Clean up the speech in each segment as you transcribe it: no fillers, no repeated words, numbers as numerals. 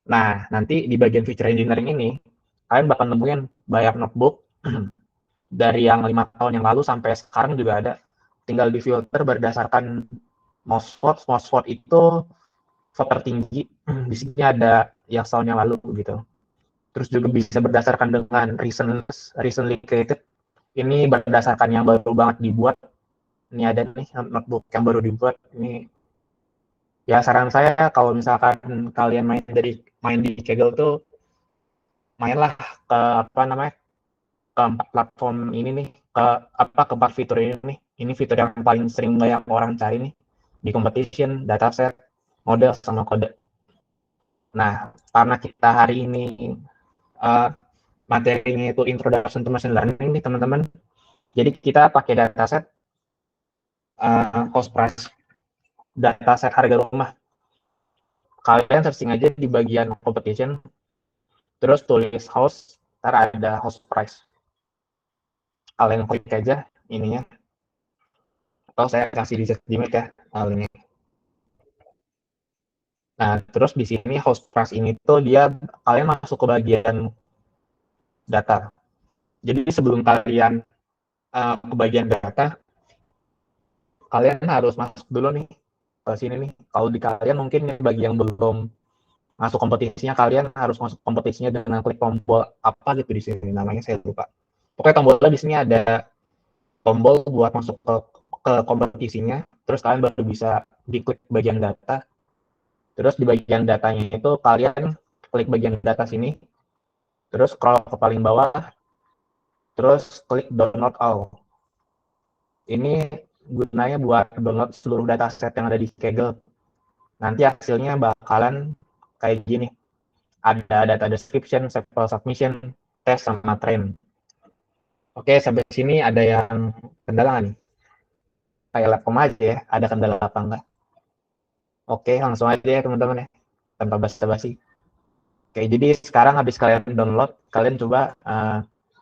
Nah, nanti di bagian feature engineering ini, kalian bakal nemuin banyak notebook dari yang 5 tahun yang lalu sampai sekarang juga ada. Tinggal di filter berdasarkan most vote itu vote tertinggi. Di sini ada yang tahun yang lalu gitu. Terus juga bisa berdasarkan dengan recently created. Ini berdasarkan yang baru banget dibuat. Ini ada nih notebook yang baru dibuat. Ini ya saran saya kalau misalkan kalian main di Kaggle tuh mainlah ke apa namanya ke 4 platform ini nih, ke 4 fitur ini nih. Ini fitur yang paling sering banyak orang cari nih di competition, dataset, model sama kode. Nah, karena kita hari ini uh, materinya itu introduction to machine learning nih teman-teman. Jadi kita pakai dataset cost price, dataset harga rumah. Kalian searching aja di bagian competition, terus tulis house, ntar ada house price. Kalian klik aja ininya, atau saya kasih di Gmail ya linknya. Nah, terus di sini house price ini tuh dia kalian masuk ke bagian data. Jadi sebelum kalian ke bagian data, kalian harus masuk dulu nih ke sini nih. Kalau di kalian mungkin bagi yang belum masuk kompetisinya, kalian harus masuk kompetisinya dengan klik tombol apa gitu di sini namanya saya lupa. Pokoknya tombolnya di sini ada tombol buat masuk ke kompetisinya. Terus kalian baru bisa diklik bagian data. Terus di bagian datanya itu kalian klik bagian data sini. Terus scroll ke paling bawah. Terus klik download all. Ini gunanya buat download seluruh dataset yang ada di Kaggle. Nanti hasilnya bakalan kayak gini. Ada data description, sample submission, test, sama train. Oke, sampai sini ada yang kendala nggak nih? Kayak Labcom aja ya, ada kendala apa enggak? Oke, langsung aja ya teman-teman ya, tanpa basa-basi. Oke, jadi sekarang habis kalian download, kalian coba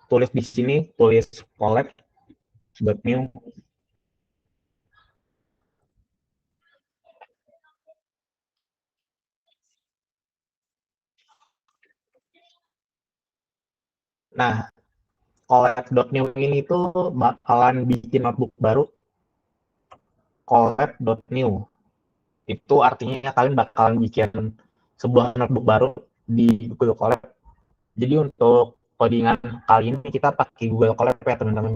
tulis di sini, tulis collab.new. Nah, collab.new ini tuh bakalan bikin notebook baru, collab.new. Itu artinya kalian bakalan bikin sebuah notebook baru di Google Colab. Jadi untuk codingan kali ini kita pakai Google Colab ya teman-teman.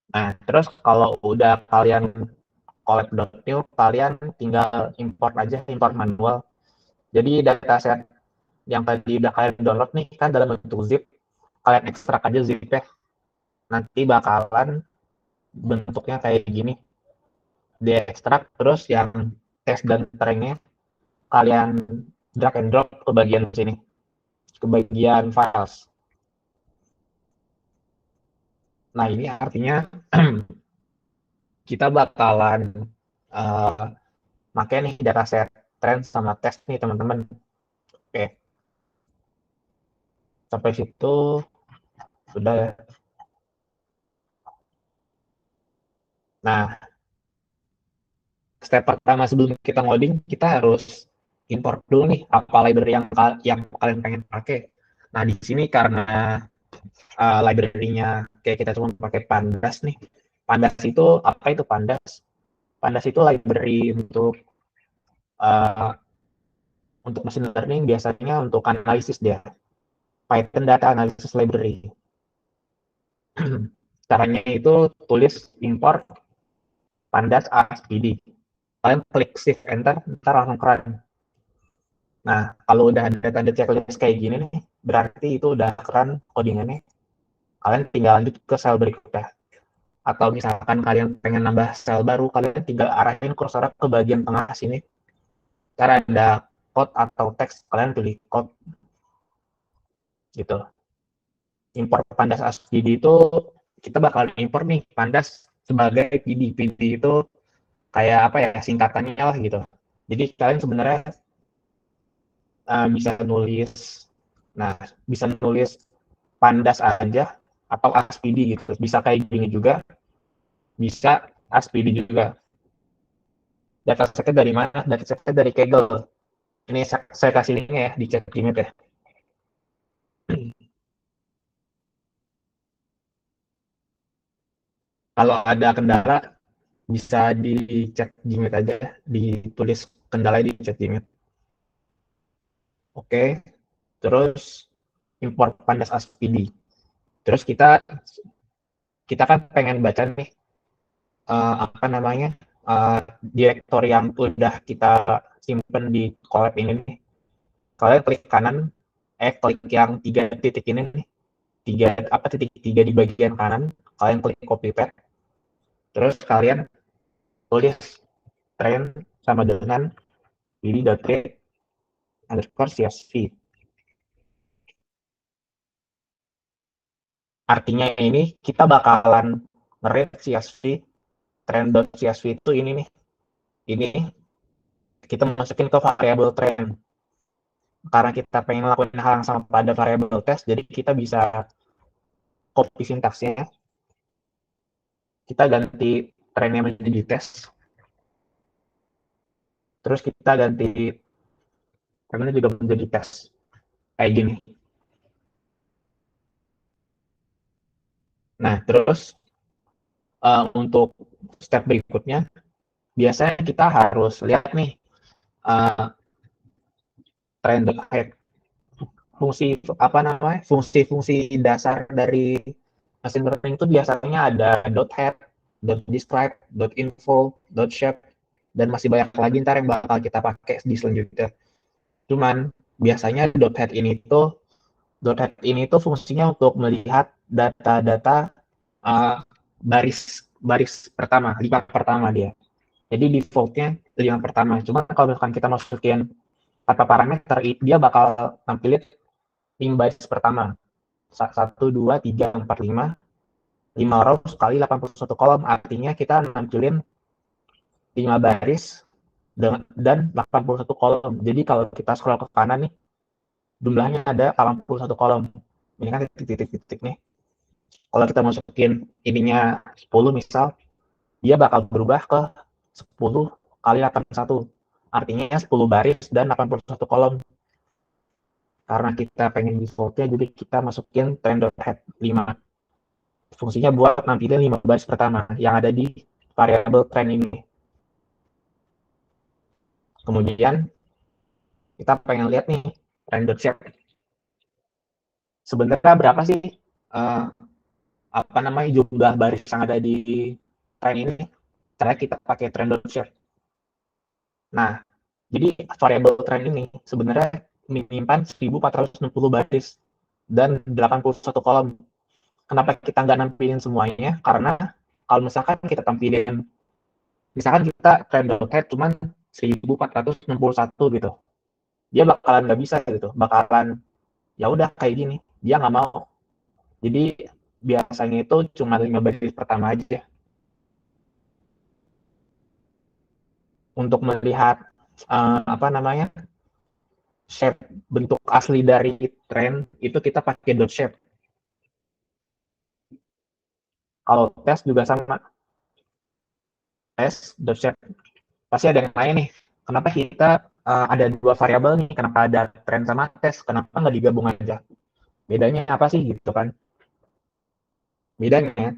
Nah, terus kalau udah kalian collab.new, kalian tinggal import aja, import manual. Jadi dataset yang tadi udah kalian download nih kan dalam bentuk zip, kalian ekstrak aja zipnya. Nanti bakalan bentuknya kayak gini. Diekstrak, terus yang test dan trainnya kalian drag and drop ke bagian sini, ke bagian files. Nah, ini artinya kita bakalan uh, pakai nih dataset trend sama test nih teman-teman. Oke, sampai situ sudah ya. Nah, step pertama sebelum kita ngoding, kita harus import dulu nih apa library yang kalian pengen pakai. Nah, di sini karena library-nya kayak kita cuma pakai Pandas nih. Pandas itu apa itu Pandas? Pandas itu library uh, untuk machine learning, biasanya untuk analisis dia. Python Data Analysis Library. Caranya itu tulis import pandas ASPD. Kalian klik shift enter, ntar langsung keren. Nah, kalau udah ada tanda checklist kayak gini nih, berarti itu udah keren codingannya. Kalian tinggal lanjut ke sel berikutnya. Atau misalkan kalian pengen nambah sel baru, kalian tinggal arahin kursor ke bagian tengah sini. Ntar ada code atau teks, kalian pilih code. Gitu. Import pandas ASPD itu kita bakal import nih pandas sebagai PD. PD itu kayak apa ya, singkatannya lah gitu. Jadi kalian sebenarnya bisa nulis, nah bisa nulis pandas aja atau aspidi gitu, bisa kayak gini juga, bisa aspidi juga. Datasetnya dari mana? Datasetnya dari Kaggle. Ini saya kasih linknya ya di chat Gmail ya. Kalau ada kendala bisa di chat Gmail aja, ditulis kendala di chat Gmail. Oke, terus import pandas aspidi. Terus kita kan pengen baca nih apa namanya direktor yang udah kita simpen di collab ini nih. Kalian klik kanan, klik yang 3 titik ini nih, titik 3 di bagian kanan, kalian klik copy paste, terus kalian tulis trend sama dengan lili.create underscore csv. Artinya ini kita bakalan nge-read csv, trend.csv itu ini nih, ini kita masukin ke variabel trend. Karena kita pengen lakuin hal yang sama pada variabel test, jadi kita bisa copy sintaksnya, kita ganti trendnya menjadi test, terus kita ganti trendnya juga menjadi test, kayak gini. Nah, terus untuk step berikutnya, biasanya kita harus lihat nih trend.head, fungsi apa namanya, fungsi-fungsi dasar dari machine learning itu biasanya ada .head, .describe, .info, .shape, dan masih banyak lagi ntar yang bakal kita pakai di selanjutnya. Cuman biasanya .head ini tuh fungsinya untuk melihat data-data baris pertama, lima pertama dia. Jadi defaultnya lima pertama. Cuma kalau misalkan kita masukin kata parameter, dia bakal tampilin 5 baris pertama. 1, 2, 3, 4, 5 row sekali 81 kolom. Artinya kita nampilin 5 baris dan 81 kolom. Jadi kalau kita scroll ke kanan nih, jumlahnya ada 81 kolom. Ini kan titik-titik nih. Kalau kita masukin ininya 10 misal, dia bakal berubah ke 10 kali 81. Artinya 10 baris dan 81 kolom. Karena kita pengen defaultnya, jadi kita masukin trend.head 5. Fungsinya buat nampilin 5 baris pertama yang ada di variabel trend ini. Kemudian kita pengen lihat nih trend.shape. Sebenarnya berapa sih apa namanya jumlah baris yang ada di trend ini? Cara kita pakai trend.shape. Nah, jadi variabel trend ini sebenarnya menyimpan 1460 baris dan 81 kolom. Kenapa kita nggak nampilin semuanya? Karena kalau misalkan kita tampilin, misalkan kita trend.head cuman 1461 gitu, dia bakalan nggak bisa gitu, bakalan ya udah kayak gini, dia nggak mau. Jadi biasanya itu cuma 5 baris pertama aja. Untuk melihat apa namanya shape bentuk asli dari trend itu kita pakai dot shape. Kalau tes juga sama, tes dot shape. Pasti ada yang lain nih. Kenapa kita ada dua variabel nih? Kenapa ada trend sama tes? Kenapa nggak digabung aja? Bedanya apa sih gitu kan? Bedanya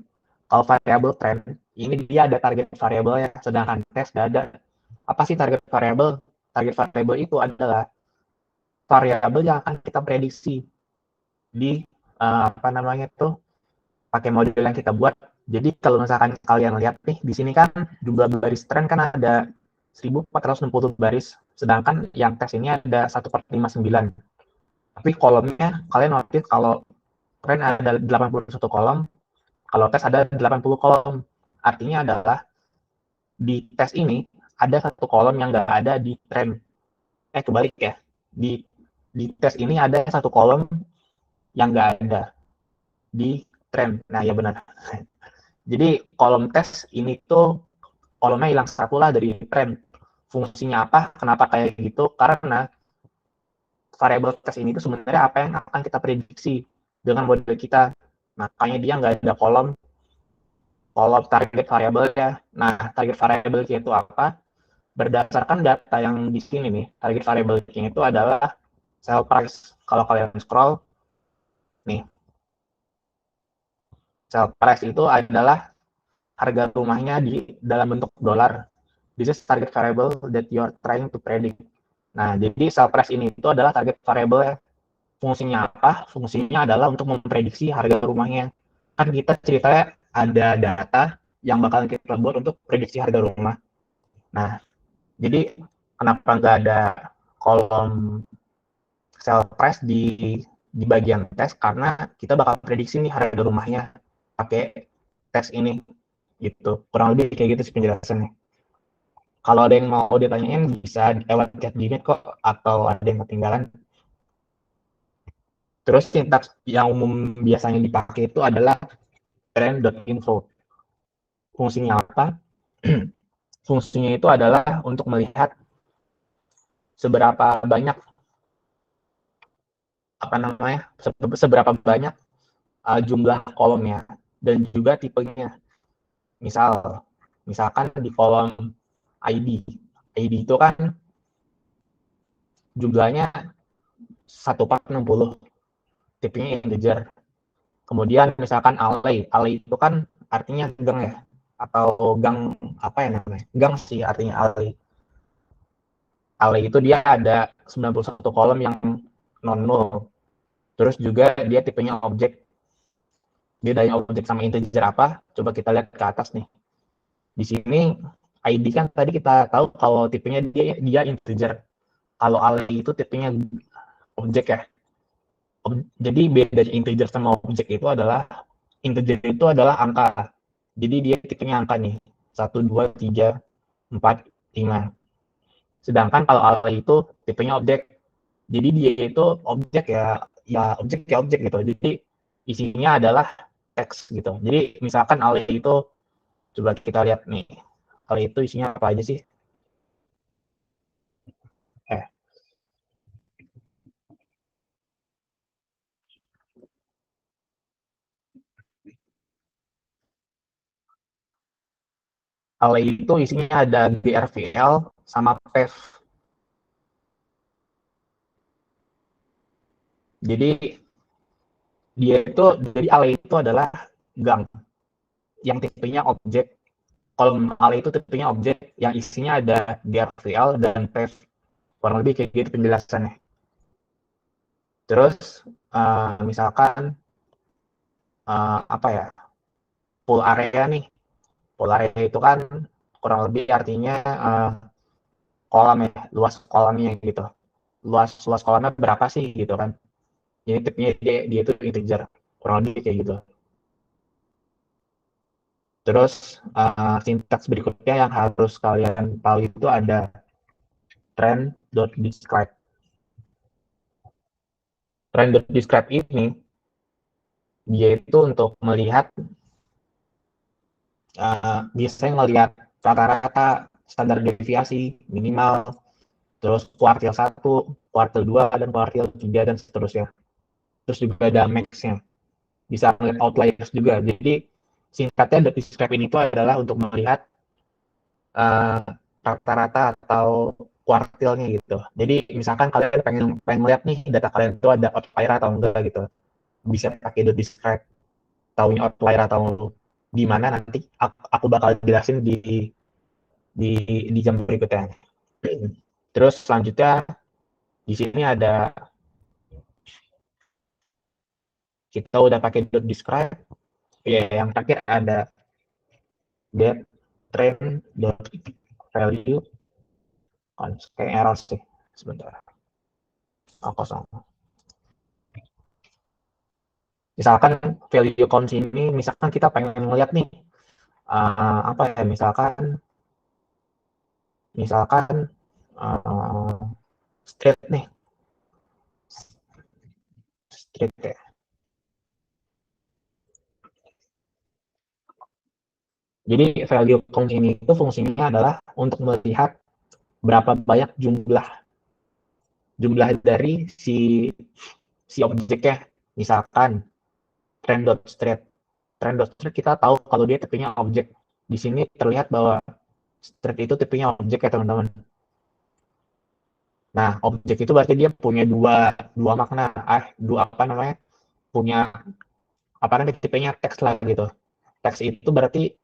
kalau variabel trend ini dia ada target variabel ya, sedangkan tes nggak ada. Apa sih target variabel? Target variabel itu adalah variabel yang akan kita prediksi di apa namanya tuh pakai model yang kita buat. Jadi kalau misalkan kalian lihat nih di sini kan jumlah baris trend kan ada 1460 baris, sedangkan yang tes ini ada 1/59. Tapi kolomnya kalian notice kalau trend ada 81 kolom, kalau tes ada 80 kolom. Artinya adalah di tes ini ada satu kolom yang nggak ada di trend. Kebalik ya. Di tes ini ada satu kolom yang nggak ada di trend. Nah, ya benar. Jadi kolom tes ini tuh kolomnya hilang satu lah dari trend. Fungsinya apa? Kenapa kayak gitu? Karena variable test ini itu sebenarnya apa yang akan kita prediksi dengan model kita. Makanya dia nggak ada kolom target variable ya. Nah, target variable itu apa? Berdasarkan data yang di sini nih, target variable itu adalah sell price. Kalau kalian scroll nih, sell price itu adalah harga rumahnya di dalam bentuk dolar. This is target variable that you are trying to predict. Nah, jadi sell price ini itu adalah target variable ya. Fungsinya apa? Fungsinya adalah untuk memprediksi harga rumahnya. Kan kita ceritanya ada data yang bakal kita buat untuk prediksi harga rumah. Nah, jadi kenapa nggak ada kolom sell price di bagian tes? Karena kita bakal prediksi nih harga rumahnya pakai tes ini gitu. Kurang lebih kayak gitu sih penjelasannya. Kalau ada yang mau ditanyain bisa lewat chat Gmail kok, atau ada yang ketinggalan. Terus sintaks yang umum biasanya dipakai itu adalah trend.info. Fungsinya apa? Fungsinya itu adalah untuk melihat seberapa banyak seberapa banyak jumlah kolomnya dan juga tipenya. Misalkan di kolom ID. ID itu kan jumlahnya 1460, tipenya integer. Kemudian misalkan alley itu kan artinya gang ya, atau gang apa ya namanya? Gang sih artinya alley. Alley itu dia ada 91 kolom yang non-null. Terus juga dia tipenya objek. Bedanya objek sama integer apa? Coba kita lihat ke atas nih. Di sini ID kan tadi kita tahu kalau tipenya dia integer. Kalau alley itu tipenya objek ya. Jadi beda integer sama objek itu adalah integer itu adalah angka. Jadi dia tipenya angka nih. 1, 2, 3, 4, 5. Sedangkan kalau alley itu tipenya objek. Jadi dia itu objek objek gitu. Jadi isinya adalah teks gitu. Jadi misalkan alley itu coba kita lihat nih. Alley itu isinya apa aja sih? Eh, alley itu isinya ada grvl sama path. Jadi alley itu adalah gang yang tipenya objek. Kolom alley itu tipenya objek yang isinya ada grvl dan path. Kurang lebih kayak gitu penjelasannya. Terus misalkan apa ya, pool area nih. Pool area itu kan kurang lebih artinya kolam ya, luas kolamnya gitu. Luas kolamnya berapa sih gitu kan. Jadi tipenya dia itu integer. Kurang lebih kayak gitu. Terus sintaks berikutnya yang harus kalian tahu itu ada trend.describe. Trend.describe ini dia itu untuk melihat biasanya melihat rata-rata standar deviasi minimal, terus kuartil 1, kuartil 2, dan kuartil 3, dan seterusnya. Terus juga ada max-nya. Bisa melihat outliers juga. Jadi singkatnya describe ini itu adalah untuk melihat rata-rata atau kuartilnya gitu. Jadi misalkan kalian pengen melihat nih data kalian itu ada outlier atau enggak gitu. Bisa pakai describe, tahunya outlier atau di mana nanti aku bakal jelasin di di jam berikutnya. Terus selanjutnya di sini ada kita udah pakai describe. Ya, yang terakhir ada get trend value. Kayak error sih sebentar. Kosong. Misalkan value count ini, misalkan kita pengen ngeliat nih apa ya, misalkan street nih, street ya. Jadi value count ini itu fungsinya adalah untuk melihat berapa banyak jumlah jumlah dari si objeknya. Misalkan trend.street. Trend.street kita tahu kalau dia tipenya objek. Di sini terlihat bahwa street itu tipenya objek ya teman-teman. Nah, objek itu berarti dia punya dua makna. Punya apa namanya, tipenya teks lah gitu. Teks itu berarti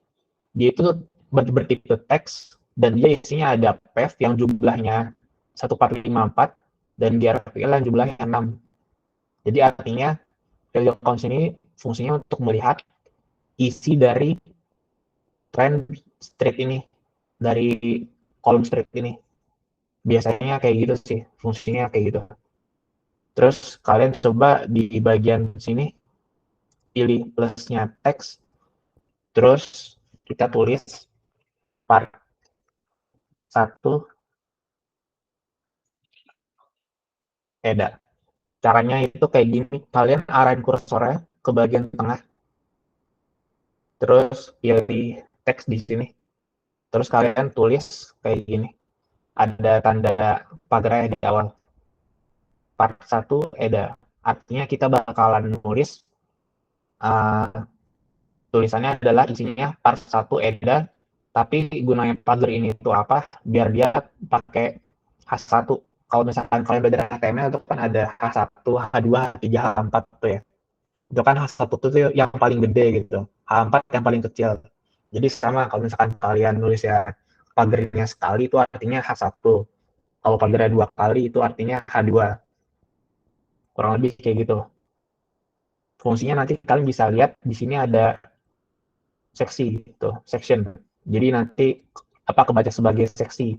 dia itu bertipe teks dan dia isinya ada path yang jumlahnya 1454 dan grpl yang jumlahnya 6. Jadi artinya value count ini fungsinya untuk melihat isi dari trend street ini, dari kolom street ini. Biasanya kayak gitu sih, fungsinya kayak gitu. Terus kalian coba di bagian sini pilih plusnya teks, terus kita tulis part 1 EDA. Caranya itu kayak gini, kalian arahin kursornya ke bagian tengah, terus pilih teks di sini, terus kalian tulis kayak gini, ada tanda pagar di awal, part 1 EDA. Artinya kita bakalan nulis tulisannya adalah isinya part 1 EDA, tapi gunanya pagar ini itu apa? Biar dia pakai H1. Kalau misalkan kalian belajar HTML itu kan ada H1, H2, H3, H4 tuh ya. Itu kan H1 itu yang paling gede gitu, H4 yang paling kecil. Jadi sama kalau misalkan kalian nulis ya pagarnya sekali itu artinya H1. Kalau pagarnya 2 kali itu artinya H2. Kurang lebih kayak gitu. Fungsinya nanti kalian bisa lihat di sini ada seksi gitu, section. Jadi nanti kebaca sebagai seksi.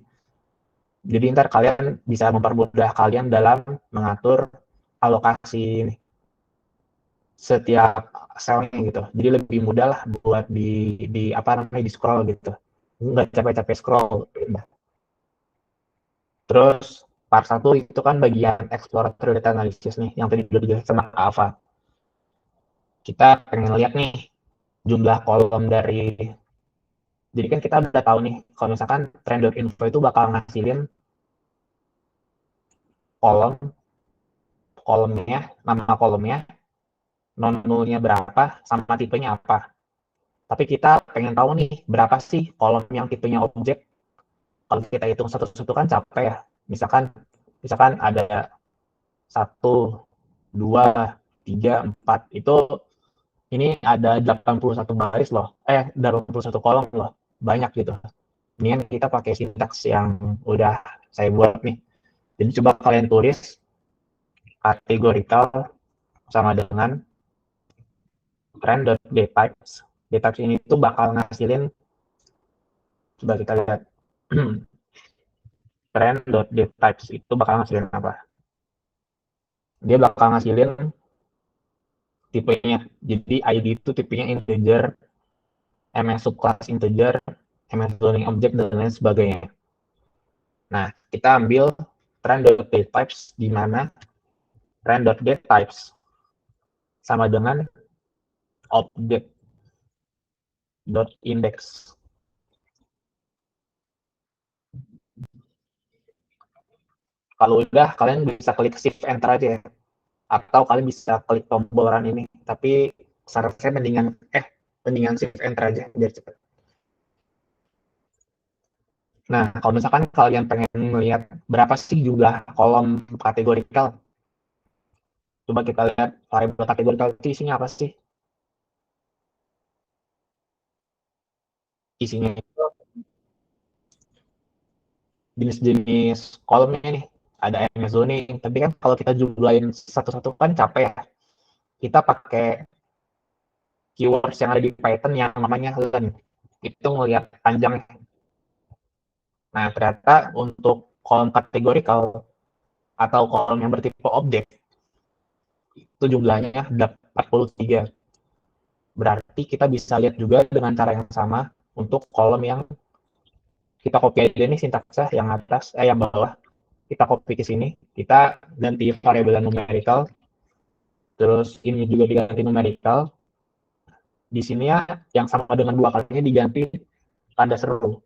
Jadi ntar kalian bisa mempermudah kalian dalam mengatur alokasi setiap selnya gitu. Jadi lebih mudah lah buat di scroll gitu. Nggak capek-capek scroll. Terus part 1 itu kan bagian exploratory data analysis nih, yang tadi udah dijelasin sama Alpha. Kita pengen lihat nih jumlah kolom dari, jadi kan kita udah tahu nih kalau misalkan trend.info itu bakal ngasilin kolomnya, nama kolomnya, non-nullnya berapa, sama tipenya apa. Tapi kita pengen tahu nih berapa sih kolom yang tipenya objek. Kalau kita hitung satu-satu kan capek ya. Misalkan ada 1, 2, 3, 4. Itu ini ada 81 baris loh. 81 kolom loh. Banyak gitu. Ini kan kita pakai sintaks yang udah saya buat nih. Jadi coba kalian tulis categorical sama dengan trend.dtypes. Dtypes ini tuh bakal ngasilin, coba kita lihat. Trend.dtypes itu bakal ngasilin apa? Dia bakal ngasilin tipenya. Jadi ID itu tipenya integer, MS subclass integer, MS zoning object, dan lain sebagainya. Nah, kita ambil trend.dtypes di mana trend.dtypes sama dengan object.index. Kalau udah, kalian bisa klik shift enter aja ya. Atau kalian bisa klik tombol run ini. Tapi saran saya mendingan shift enter aja biar cepat. Nah, kalau misalkan kalian pengen melihat berapa sih jumlah kolom kategorikal, coba kita lihat variabel kategorikal itu isinya apa sih? Isinya itu jenis-jenis kolomnya nih. Ada MS zoning, tapi kan kalau kita jumlahin satu-satu kan capek ya. Kita pakai keywords yang ada di Python yang namanya len. Itu ngelihat panjangnya. Nah, ternyata untuk kolom kategorikal atau kolom yang bertipe objek, itu jumlahnya 43. Berarti kita bisa lihat juga dengan cara yang sama untuk kolom yang kita copy aja nih sintaksnya yang atas, yang bawah. Kita copy ke sini, kita ganti variabel numerical, terus ini juga diganti numerical. Di sini ya, yang sama dengan 2 kalinya diganti tanda seru.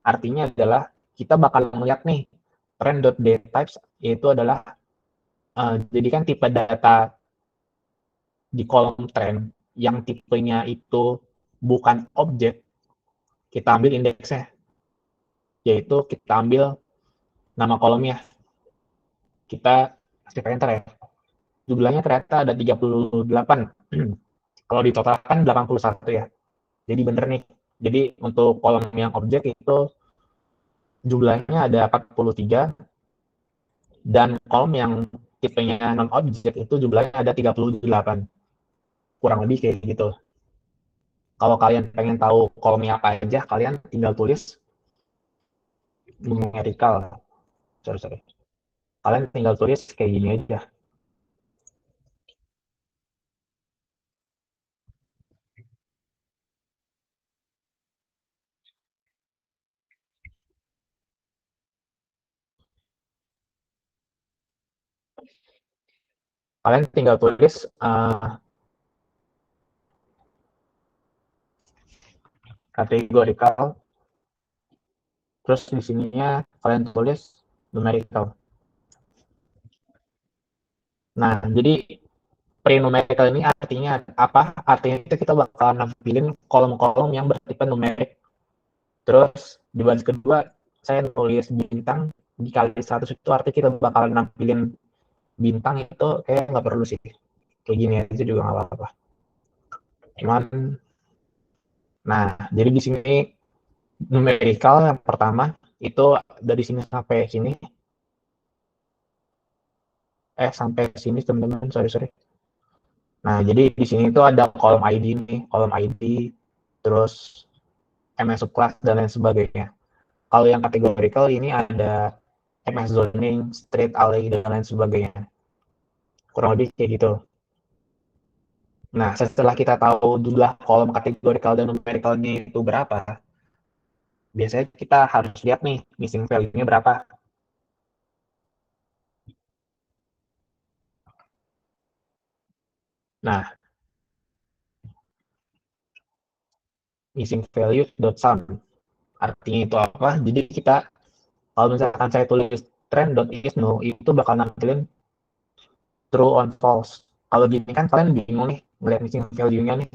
Artinya adalah kita bakal melihat nih trend.dtypes, yaitu adalah Jadi kan tipe data di kolom trend yang tipenya itu bukan objek, kita ambil indeksnya, yaitu kita ambil nama kolomnya, kita shift enter ya. Jumlahnya ternyata ada 38. Kalau ditotalkan 81 ya. Jadi bener nih. Jadi untuk kolom yang objek itu jumlahnya ada 43, dan kolom yang tipenya non objek itu jumlahnya ada 38. Kurang lebih kayak gitu. Kalau kalian pengen tahu kolomnya apa aja, kalian tinggal tulis numerical. Sorry. Kalian tinggal tulis kayak gini aja. Kalian tinggal tulis kategorikal, terus di sininya kalian tulis numerical. Nah, jadi pre-numerical ini artinya apa? Artinya itu kita bakal nampilin kolom-kolom yang bertipe numerik. Terus di baris kedua, saya nulis bintang dikali 100, itu artinya kita bakal nampilin bintang itu kayak nggak perlu sih. Kayak gini aja juga nggak apa-apa. Cuman, nah, jadi di sini numerical yang pertama, itu dari sini sampai sini. Sampai sini teman-teman, sorry. Nah, jadi di sini itu ada kolom ID nih, kolom ID, terus MS subclass dan lain sebagainya. Kalau yang kategorikal ini ada MS zoning, street, alley, dan lain sebagainya. Kurang lebih kayak gitu. Nah, setelah kita tahu jumlah kolom kategorikal dan numerikalnya itu berapa, biasanya kita harus lihat nih missing value-nya berapa. Nah, missing value.sum. Artinya itu apa? Jadi kita, kalau misalkan saya tulis trend.isNo, itu bakal nampilin true on false. Kalau gini kan kalian bingung nih ngeliat missing value-nya nih.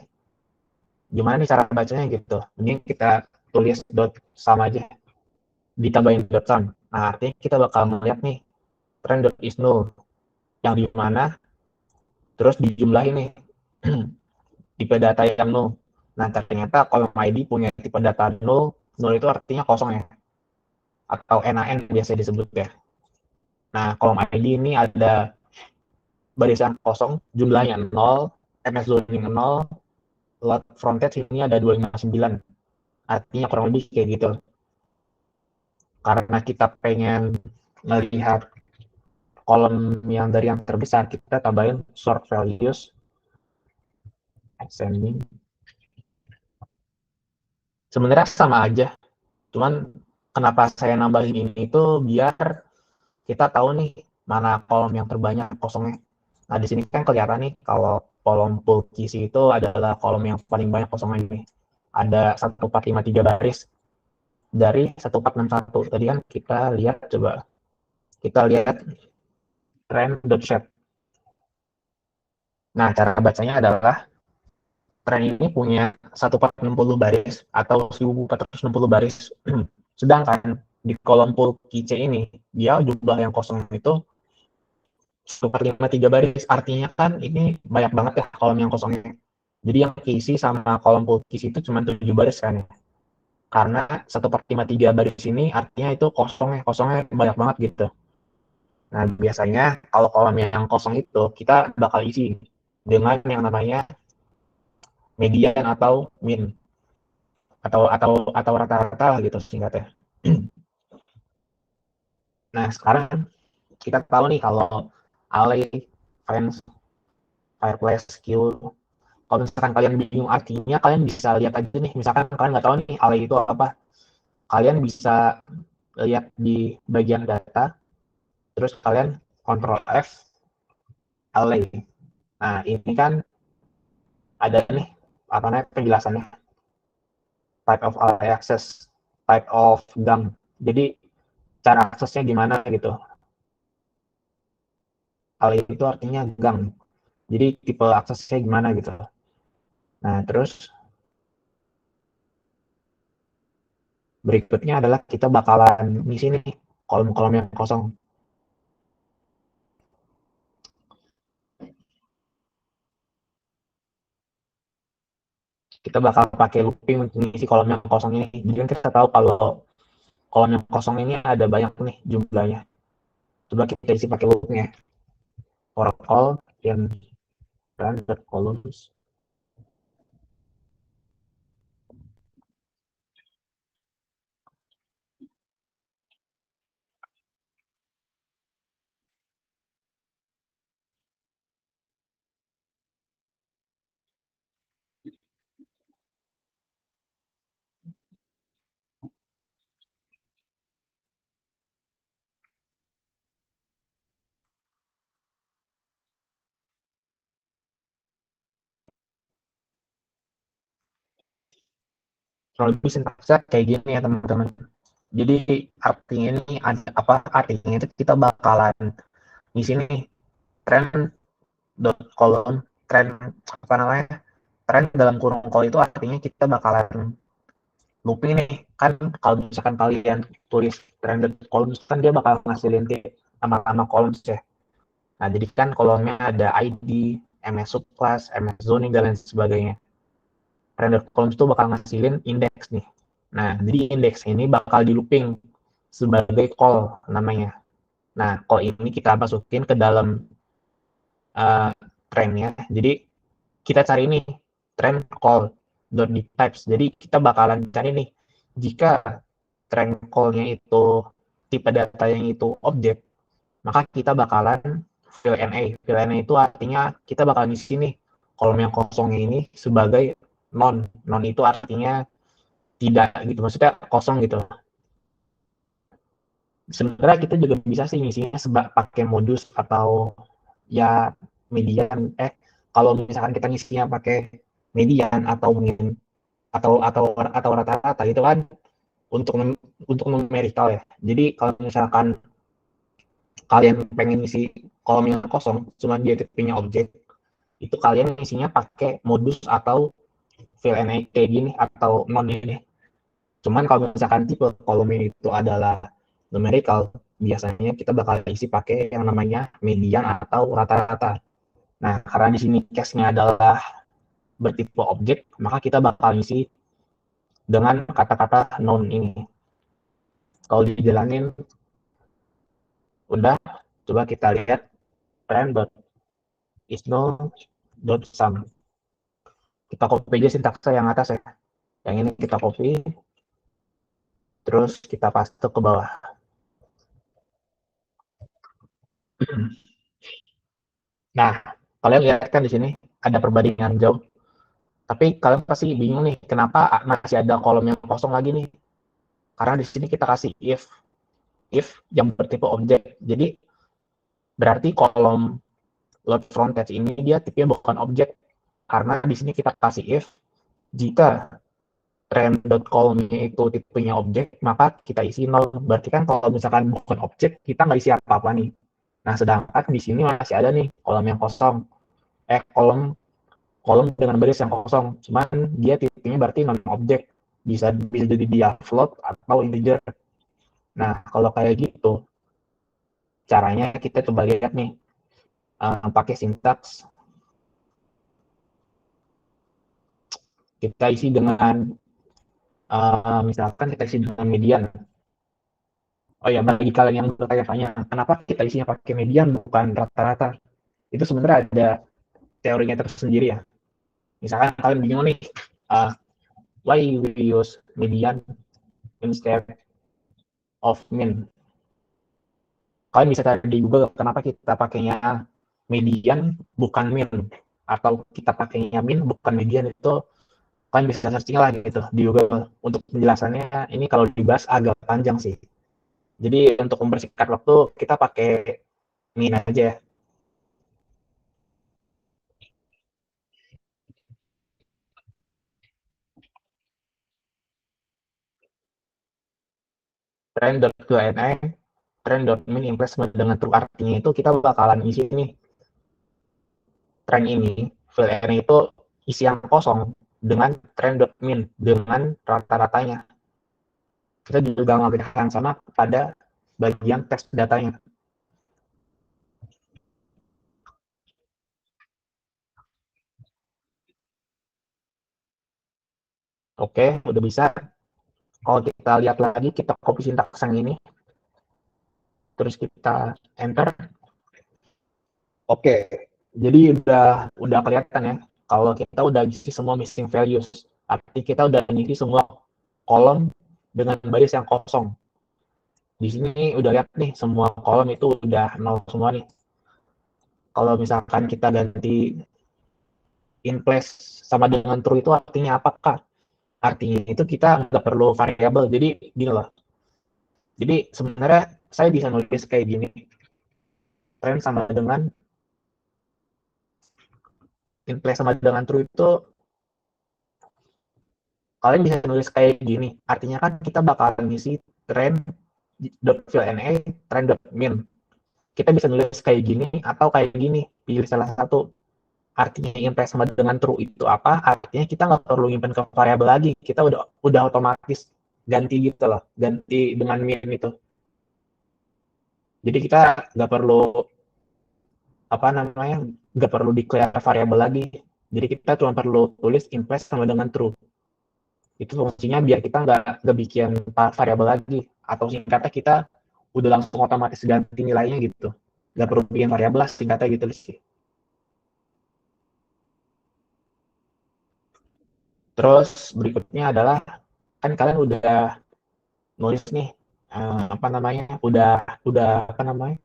Gimana nih cara bacanya gitu. Ini kita tulis dot sum aja, ditambahin dot sum. Nah, artinya kita bakal melihat nih trend dot is null yang di mana, terus dijumlahin nih tipe data yang null. Nah, ternyata kolom ID punya tipe data null. Null itu artinya kosong ya, atau NaN biasa disebut ya. Nah, kolom ID ini ada barisan kosong, jumlahnya 0, MS zoning 0, lot frontage ini ada 259. Artinya kurang lebih kayak gitu. Karena kita pengen melihat kolom yang dari yang terbesar, kita tambahin sort values ascending. Sebenarnya sama aja, cuman kenapa saya nambahin ini itu biar kita tahu nih mana kolom yang terbanyak kosongnya. Nah, di sini kan kelihatan nih kalau kolom pool kisi itu adalah kolom yang paling banyak kosongnya nih. Ada 1453 baris dari 1461. Tadi kan kita lihat, coba kita lihat trend.shape. Nah, cara bacanya adalah trend ini punya 1460 baris atau 1460 baris. Sedangkan di kolom pool key C ini, dia jumlah yang kosong itu 1453 baris. Artinya kan ini banyak banget ya kolom yang kosongnya. Jadi yang keisi sama kolom pool key itu cuma 7 baris kan ya. Karena 1453 baris ini artinya itu kosongnya banyak banget gitu. Nah, biasanya kalau kolom yang kosong itu kita bakal isi dengan yang namanya median atau min, atau rata-rata lah gitu singkatnya. Nah, sekarang kita tahu nih kalau alley, fence, fireplace, queue. Kalau misalkan kalian bingung artinya, kalian bisa lihat aja nih. Misalkan kalian nggak tahu nih alley itu apa, kalian bisa lihat di bagian data, terus kalian Ctrl F, alley. Nah, ini kan ada nih apa namanya penjelasannya, type of alley access, type of gang. Jadi cara aksesnya gimana gitu. alley itu artinya gang. Jadi tipe aksesnya gimana gitu. Nah, terus berikutnya adalah kita bakalan ngisi nih kolom-kolom yang kosong. Kita bakal pakai looping untuk ngisi kolom yang kosong ini. Jadi kan kita tahu kalau kolom yang kosong ini ada banyak nih jumlahnya. Coba kita isi pakai loopnya. For all in random columns. Kalau lebih sintaksnya kayak gini ya teman-teman. Jadi artinya ini apa artinya itu kita bakalan di sini trend dot column trend apa namanya trend dalam kurung call itu artinya kita bakalan looping nih kan kalau misalkan kalian tulis trend dot columns kan dia bakal ngasilin nama-nama columns ya. Nah jadi kan kolomnya ada ID, MS subclass, MS zoning dan lain sebagainya. Trend dot columns itu bakal ngasilin indeks nih. Nah jadi indeks ini bakal di looping sebagai call namanya. Nah, call ini kita masukin ke dalam trendnya. Jadi kita cari nih trend call dot types. Jadi kita bakalan cari nih jika trend call-nya itu tipe data yang itu objek, maka kita bakalan fill NA. Fill NA itu artinya kita bakal ngisi nih kolom yang kosongnya ini sebagai non. Non itu artinya tidak gitu, maksudnya kosong gitu. Sebenarnya kita juga bisa sih ngisinya pakai modus atau ya median kalau misalkan kita ngisinya pakai median atau mungkin atau rata-rata gitu kan untuk untuk numerical ya. Jadi kalau misalkan kalian pengen ngisi kolom yang kosong cuma dia tipenya objek, itu kalian ngisinya pakai modus atau fill and kayak gini atau non ini. Cuman kalau misalkan tipe kolomnya itu adalah numerical, biasanya kita bakal isi pakai yang namanya median atau rata-rata. Nah, karena di sini case-nya adalah bertipe objek, maka kita bakal isi dengan kata-kata noun ini. Kalau dijalanin, udah, coba kita lihat parent.isNo.sum. Kita copy aja sintaksa yang atas ya. Yang ini kita copy, terus kita paste ke bawah. Nah, kalian lihat kan di sini ada perbandingan jauh. Tapi kalian pasti bingung nih, kenapa masih ada kolom yang kosong lagi nih? Karena di sini kita kasih if yang bertipe objek. Jadi berarti kolom load frontage ini dia tipenya bukan objek. Karena di sini kita kasih if jika trend.column-nya itu tipenya objek, maka kita isi nol. Berarti kan kalau misalkan bukan objek, kita nggak isi apa-apa nih. Nah, sedangkan di sini masih ada nih kolom yang kosong. Kolom kolom dengan baris yang kosong. Cuman dia tipenya berarti non objek. Bisa jadi dia float atau integer. Nah, kalau kayak gitu, caranya kita coba lihat nih, pakai sintaks. Kita isi dengan, misalkan kita isi dengan median. Oh ya, bagi kalian yang bertanya-tanya, kenapa kita isinya pakai median bukan rata-rata? Itu sebenarnya ada teorinya tersendiri ya. Misalkan kalian bingung nih, uh, why we use median instead of mean? Kalian bisa cari di Google kenapa kita pakainya median bukan mean, atau kita pakainya mean bukan median. Itu kalian bisa searching lah gitu di Google. Untuk penjelasannya ini kalau dibahas agak panjang sih. Jadi untuk mempersingkat waktu kita pakai mean aja. Trend.Q&A trend.min impress sama dengan true, artinya itu kita bakalan isi nih trend ini, field ini itu isi yang kosong dengan trend.min dengan rata-ratanya. Kita juga ngelakuin hal yang sama pada bagian teks datanya. Oke, udah bisa. Kalau kita lihat lagi, kita copy sintaks yang ini, terus kita enter. Oke, jadi udah kelihatan ya, kalau kita udah isi semua missing values. Artinya kita udah ngisi semua kolom dengan baris yang kosong. Di sini udah lihat nih, semua kolom itu udah nol semua nih. Kalau misalkan kita ganti in place sama dengan true itu artinya apakah? Artinya itu kita nggak perlu variabel. Jadi gini loh. Jadi sebenarnya saya bisa nulis kayak gini. Trend sama dengan in place sama dengan true itu kalian bisa nulis kayak gini. Artinya kan kita bakal ngisi trend.fill.na, trend.min. Kita bisa nulis kayak gini atau kayak gini. Pilih salah satu. Artinya impress sama dengan true itu apa? Artinya kita nggak perlu nyimpen ke variabel lagi. Kita udah otomatis ganti gitu loh. Ganti dengan min itu. Jadi kita nggak perlu apa namanya, nggak perlu declare variabel lagi. Jadi kita cuma perlu tulis impress sama dengan true. Itu fungsinya biar kita nggak bikin variabel lagi, atau singkatnya kita udah langsung otomatis ganti nilainya gitu, nggak perlu bikin variabel lah singkatnya gitu sih. Terus berikutnya adalah kan kalian udah nulis nih apa namanya, udah apa namanya,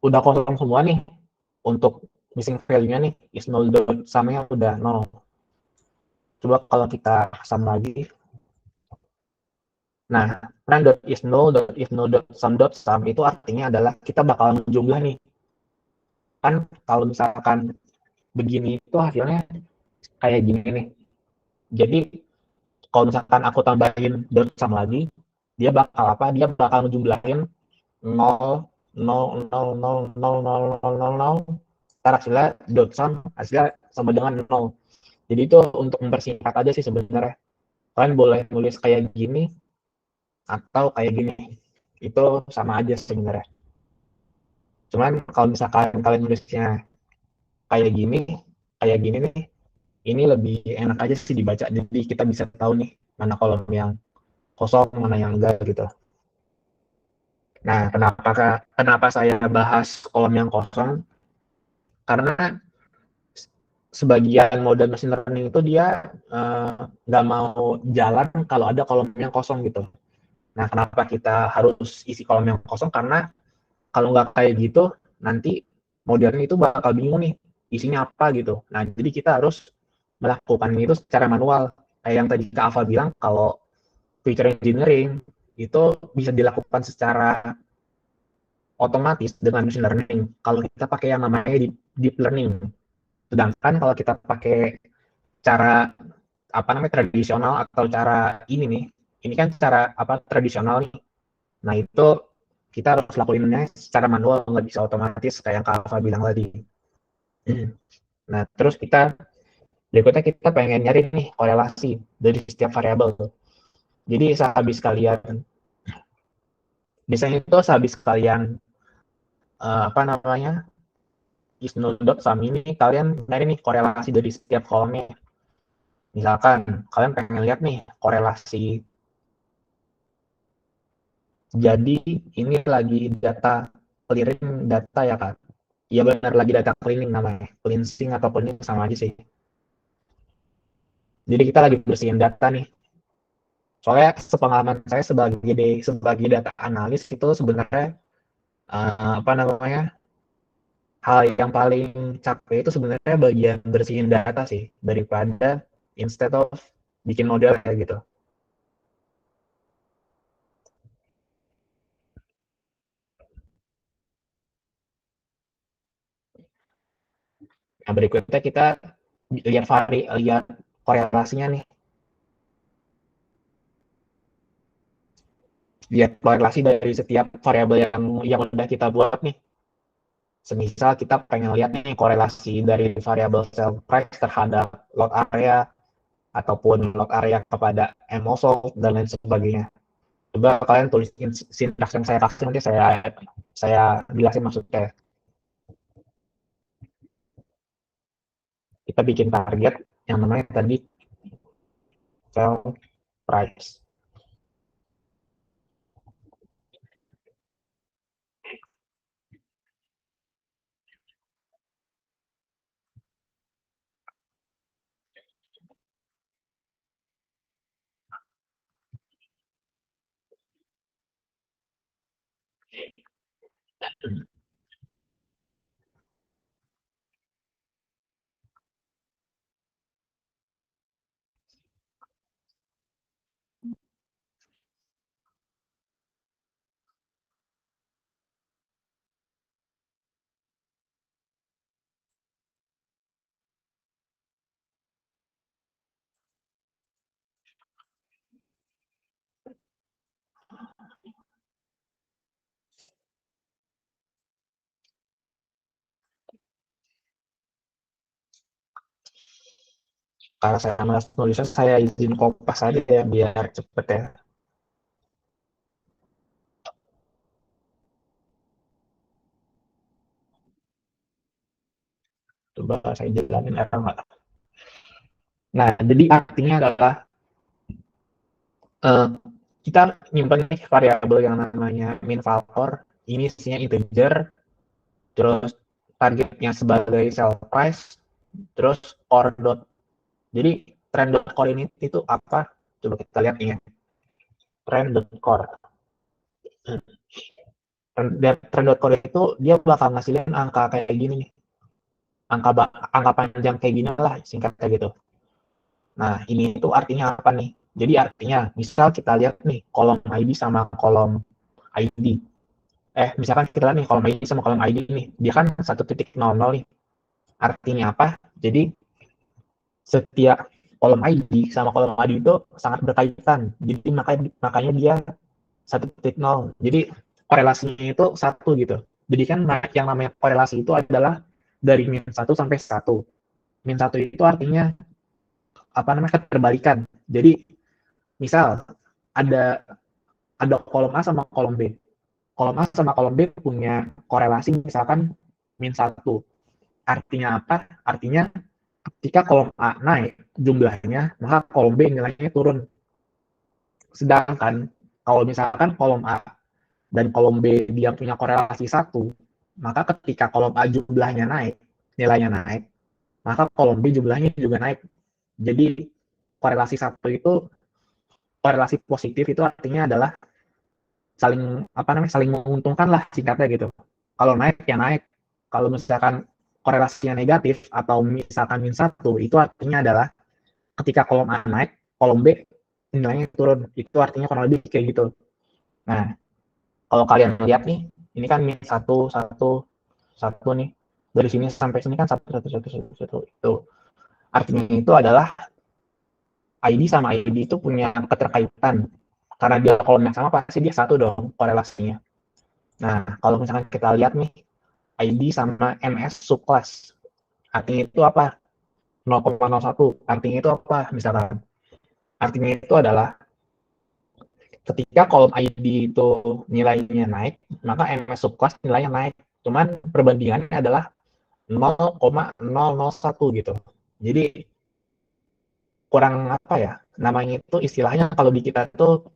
udah kosong semua nih untuk missing value-nya nih, is null dot sum-nya udah nol. Coba kalau kita sum lagi. Nah, run.isNull.isNull.sum itu artinya adalah kita bakal menjumlah nih. Kan kalau misalkan begini itu hasilnya kayak gini nih. Jadi kalau misalkan aku tambahin dot sum lagi, dia bakal apa? Dia bakal menjumlahin 0 0 0 0 0 0 0 0 0. Ntar hasilnya dot sum, hasilnya sama dengan 0. Jadi itu untuk mempersingkat aja sih sebenarnya. Kalian boleh nulis kayak gini atau kayak gini. Itu sama aja sebenarnya. Cuman kalau misalkan kalian nulisnya kayak gini nih, ini lebih enak aja sih dibaca. Jadi kita bisa tahu nih mana kolom yang kosong, mana yang enggak gitu. Nah, kenapa saya bahas kolom yang kosong? Karena sebagian model machine learning itu dia nggak mau jalan kalau ada kolom yang kosong gitu. Nah, kenapa kita harus isi kolom yang kosong? Karena kalau nggak kayak gitu, nanti modelnya itu bakal bingung nih, isinya apa gitu. Nah, jadi kita harus melakukan itu secara manual. Kayak yang tadi Kak Alfa bilang, kalau feature engineering itu bisa dilakukan secara otomatis dengan machine learning. Kalau kita pakai yang namanya deep learning. Sedangkan kalau kita pakai cara apa namanya tradisional atau cara ini kan cara apa tradisional nih. Nah itu kita harus lakuinnya secara manual, nggak bisa otomatis kayak yang Kak Alfa bilang tadi. Nah terus berikutnya kita pengen nyari nih korelasi dari setiap variabel. Jadi biasanya itu sehabis kalian apa namanya isNull.sum ini kalian nyari nih korelasi dari setiap kolomnya. Misalkan kalian pengen lihat nih korelasi, jadi ini lagi data clearing data ya kan? Iya benar, lagi data cleaning namanya, cleansing atau cleaning sama aja sih. Jadi kita lagi bersihin data nih. Soalnya sepengalaman saya sebagai data analis itu sebenarnya apa namanya, hal yang paling capek itu sebenarnya bagian bersihin data sih, daripada instead of bikin model kayak gitu. Nah, berikutnya kita lihat korelasinya nih. lihat korelasi dari setiap variabel yang udah kita buat nih. Semisal kita pengen lihat nih korelasi dari variabel sell price terhadap lot area ataupun lot area kepada MO sold dan lain sebagainya. Coba kalian tulis sintaks yang saya kasih, nanti saya jelasin maksudnya. Kita bikin target yang namanya tadi sell price. Karena saya malas nulisnya, saya izin kopas aja ya biar cepet ya. Coba saya jelasin apa enggak. Nah, jadi artinya adalah uh, kita nyimpan nih variabel yang namanya min valor, ini isinya integer, terus targetnya sebagai sell price, terus core dot. Jadi trend dot core ini itu apa? Coba kita lihat nih ya. Trend dot core. Trend dot core itu dia bakal ngasilin angka kayak gini nih. Angka panjang kayak gini lah singkatnya gitu. Nah, ini itu artinya apa nih? Jadi artinya, misal kita lihat nih kolom ID sama kolom ID. Misalkan kita lihat nih kolom ID sama kolom ID nih, dia kan 1.00 nih. Artinya apa? Jadi setiap kolom ID sama kolom ID itu sangat berkaitan. Jadi makanya dia 1.0. Jadi korelasinya itu satu gitu. Jadi kan yang namanya korelasi itu adalah dari min 1 sampai 1. Min 1 itu artinya apa namanya keterbalikan. Jadi misal ada kolom A sama kolom B. Kolom A sama kolom B punya korelasi misalkan min 1. Artinya apa? Artinya ketika kolom A naik jumlahnya, maka kolom B nilainya turun. Sedangkan kalau misalkan kolom A dan kolom B dia punya korelasi 1, maka ketika kolom A jumlahnya naik, nilainya naik, maka kolom B jumlahnya juga naik. Jadi korelasi 1 itu, korelasi positif itu artinya adalah saling menguntungkan lah singkatnya gitu. Kalau naik ya naik. Kalau misalkan korelasinya negatif atau misalkan min 1, itu artinya adalah ketika kolom A naik, kolom B nilainya turun. Itu artinya kurang lebih kayak gitu. Nah, kalau kalian lihat nih, ini kan min 1, 1, 1 nih. Dari sini sampai sini kan 1, 1, 1, 1, 1. Itu artinya itu adalah ID sama ID itu punya keterkaitan. Karena dia kolom yang sama, pasti dia satu dong korelasinya. Nah, kalau misalkan kita lihat nih, ID sama MS subclass. Artinya itu apa? 0,01. Artinya itu apa? Misalkan. Artinya itu adalah ketika kolom ID itu nilainya naik, maka MS subclass nilainya naik. Cuman perbandingannya adalah 0,001 gitu. Jadi kurang apa ya? Namanya itu istilahnya kalau di kita tuh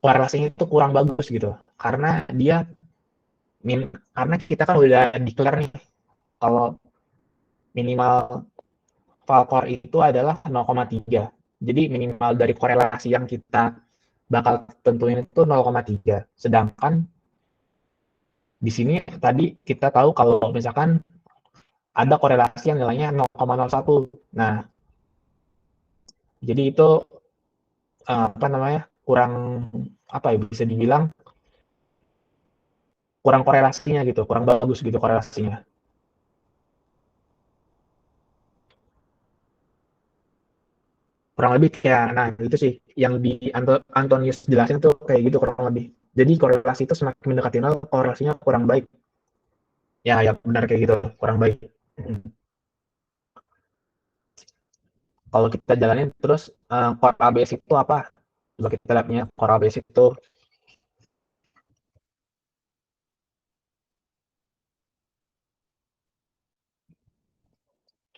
korelasinya itu kurang bagus gitu. Karena dia karena kita kan udah declare nih kalau minimal Valcor itu adalah 0,3. Jadi minimal dari korelasi yang kita bakal tentuin itu 0,3. Sedangkan di sini tadi kita tahu kalau misalkan ada korelasi yang nilainya 0,01. Nah, jadi itu apa namanya? Kurang apa ya bisa dibilang kurang korelasinya gitu, kurang bagus gitu korelasinya. kurang lebih kayak, nah itu sih yang di Antonius jelasin tuh kayak gitu kurang lebih. Jadi korelasi itu semakin mendekati nol, korelasinya kurang baik. Ya, ya benar kayak gitu, kurang baik. Kalau kita jalanin terus core ABS itu apa? Coba kita lihatnya core ABS itu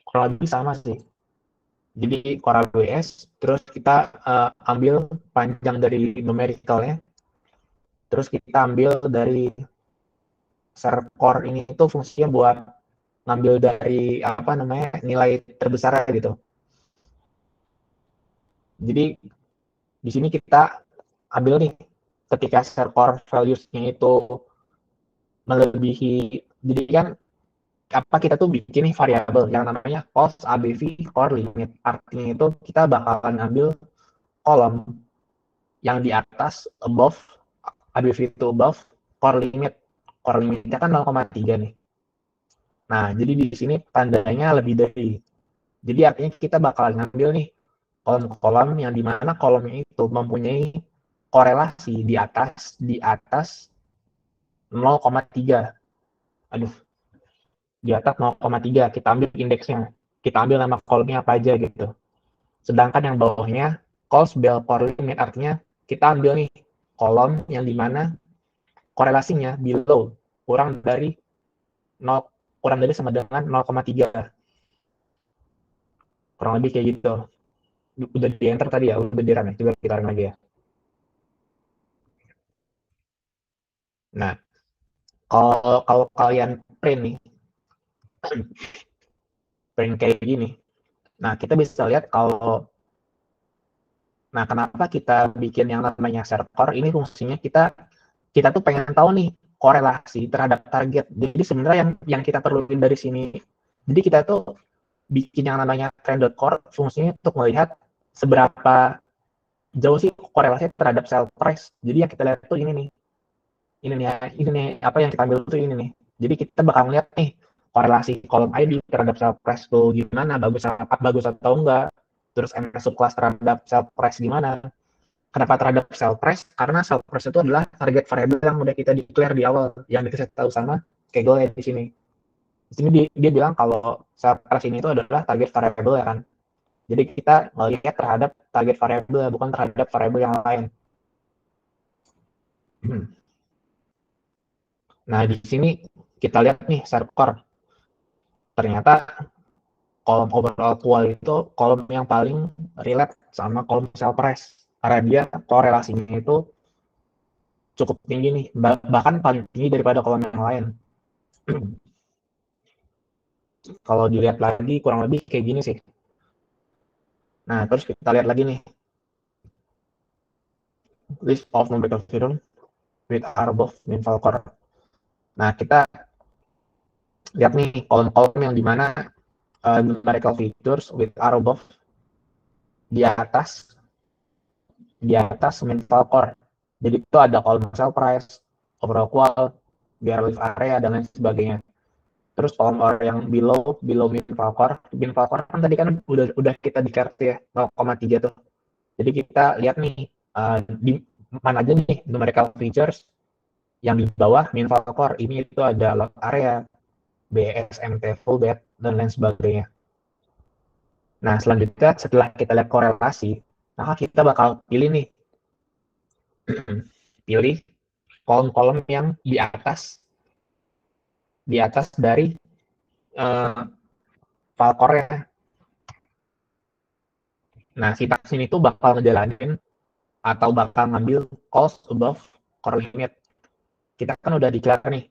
kurang lebih sama sih. Jadi core ABS terus kita ambil panjang dari numericalnya, terus kita ambil dari share core ini itu fungsinya buat ngambil dari apa namanya nilai terbesar gitu. Jadi di sini kita ambil nih ketika share core values-nya itu melebihi, jadi kan apa kita tuh bikin nih variabel yang namanya cost ABV core limit. Artinya itu kita bakalan ngambil kolom yang di atas above ABV itu above core limit. Core limitnya kan 0,3 nih. Nah, jadi di sini tandanya lebih dari. Jadi artinya kita bakalan ngambil nih kolom-kolom yang dimana kolomnya itu mempunyai korelasi di atas 0,3. Aduh, di atas 0,3 kita ambil indeksnya. Kita ambil nama kolomnya apa aja gitu. Sedangkan yang bawahnya cost bell core limit, artinya kita ambil nih kolom yang dimana korelasinya below kurang dari 0, kurang dari sama dengan 0,3. Kurang lebih kayak gitu. Udah di enter tadi ya, udah di run ya. Coba kita run lagi ya. Nah, kalau kalian print nih, print kayak gini. Nah, kita bisa lihat kalau, nah kenapa kita bikin yang namanya share core ini fungsinya kita tuh pengen tahu nih korelasi terhadap target. Jadi sebenarnya yang kita perluin dari sini, jadi kita tuh bikin yang namanya trend.core fungsinya untuk melihat seberapa jauh sih korelasinya terhadap sell price. Jadi yang kita lihat tuh ini nih apa yang kita ambil tuh ini nih. Jadi kita bakal lihat nih korelasi kolom ID terhadap sell price tuh gimana, bagus atau enggak. Terus MS subclass terhadap sell price gimana. Kenapa terhadap sell price? Karena sell price itu adalah target variable yang udah kita declare di awal, yang dikasih tahu sama Kaggle di sini. Di sini dia bilang kalau sell price ini itu adalah target variable ya kan. Jadi kita melihat terhadap target variable, bukan terhadap variable yang lain. Nah, di sini kita lihat nih share core. Ternyata kolom overall qual itu kolom yang paling relate sama kolom sell price. Karena dia korelasinya itu cukup tinggi nih, bahkan paling tinggi daripada kolom yang lain. Kalau dilihat lagi kurang lebih kayak gini sih. Nah, terus kita lihat lagi nih. List of numerical theorem with R above min core. Nah, kita lihat nih kolom-kolom yang dimana numerical features with R above di atas min core. Jadi itu ada kolom sell price, overall qual, biar live area dan lain sebagainya. Terus kolom yang below min core kan tadi kan udah kita declare ya 0,3 tuh. Jadi kita lihat nih di mana aja nih numerical features yang di bawah min core ini itu ada lot area, BSMT full bed dan lain sebagainya. Nah, selanjutnya setelah kita lihat korelasi, maka kita bakal pilih nih pilih kolom-kolom yang di atas dari file core-nya. Nah, si task ini tuh bakal ngejalanin atau bakal ngambil cost above core limit. Kita kan udah declare nih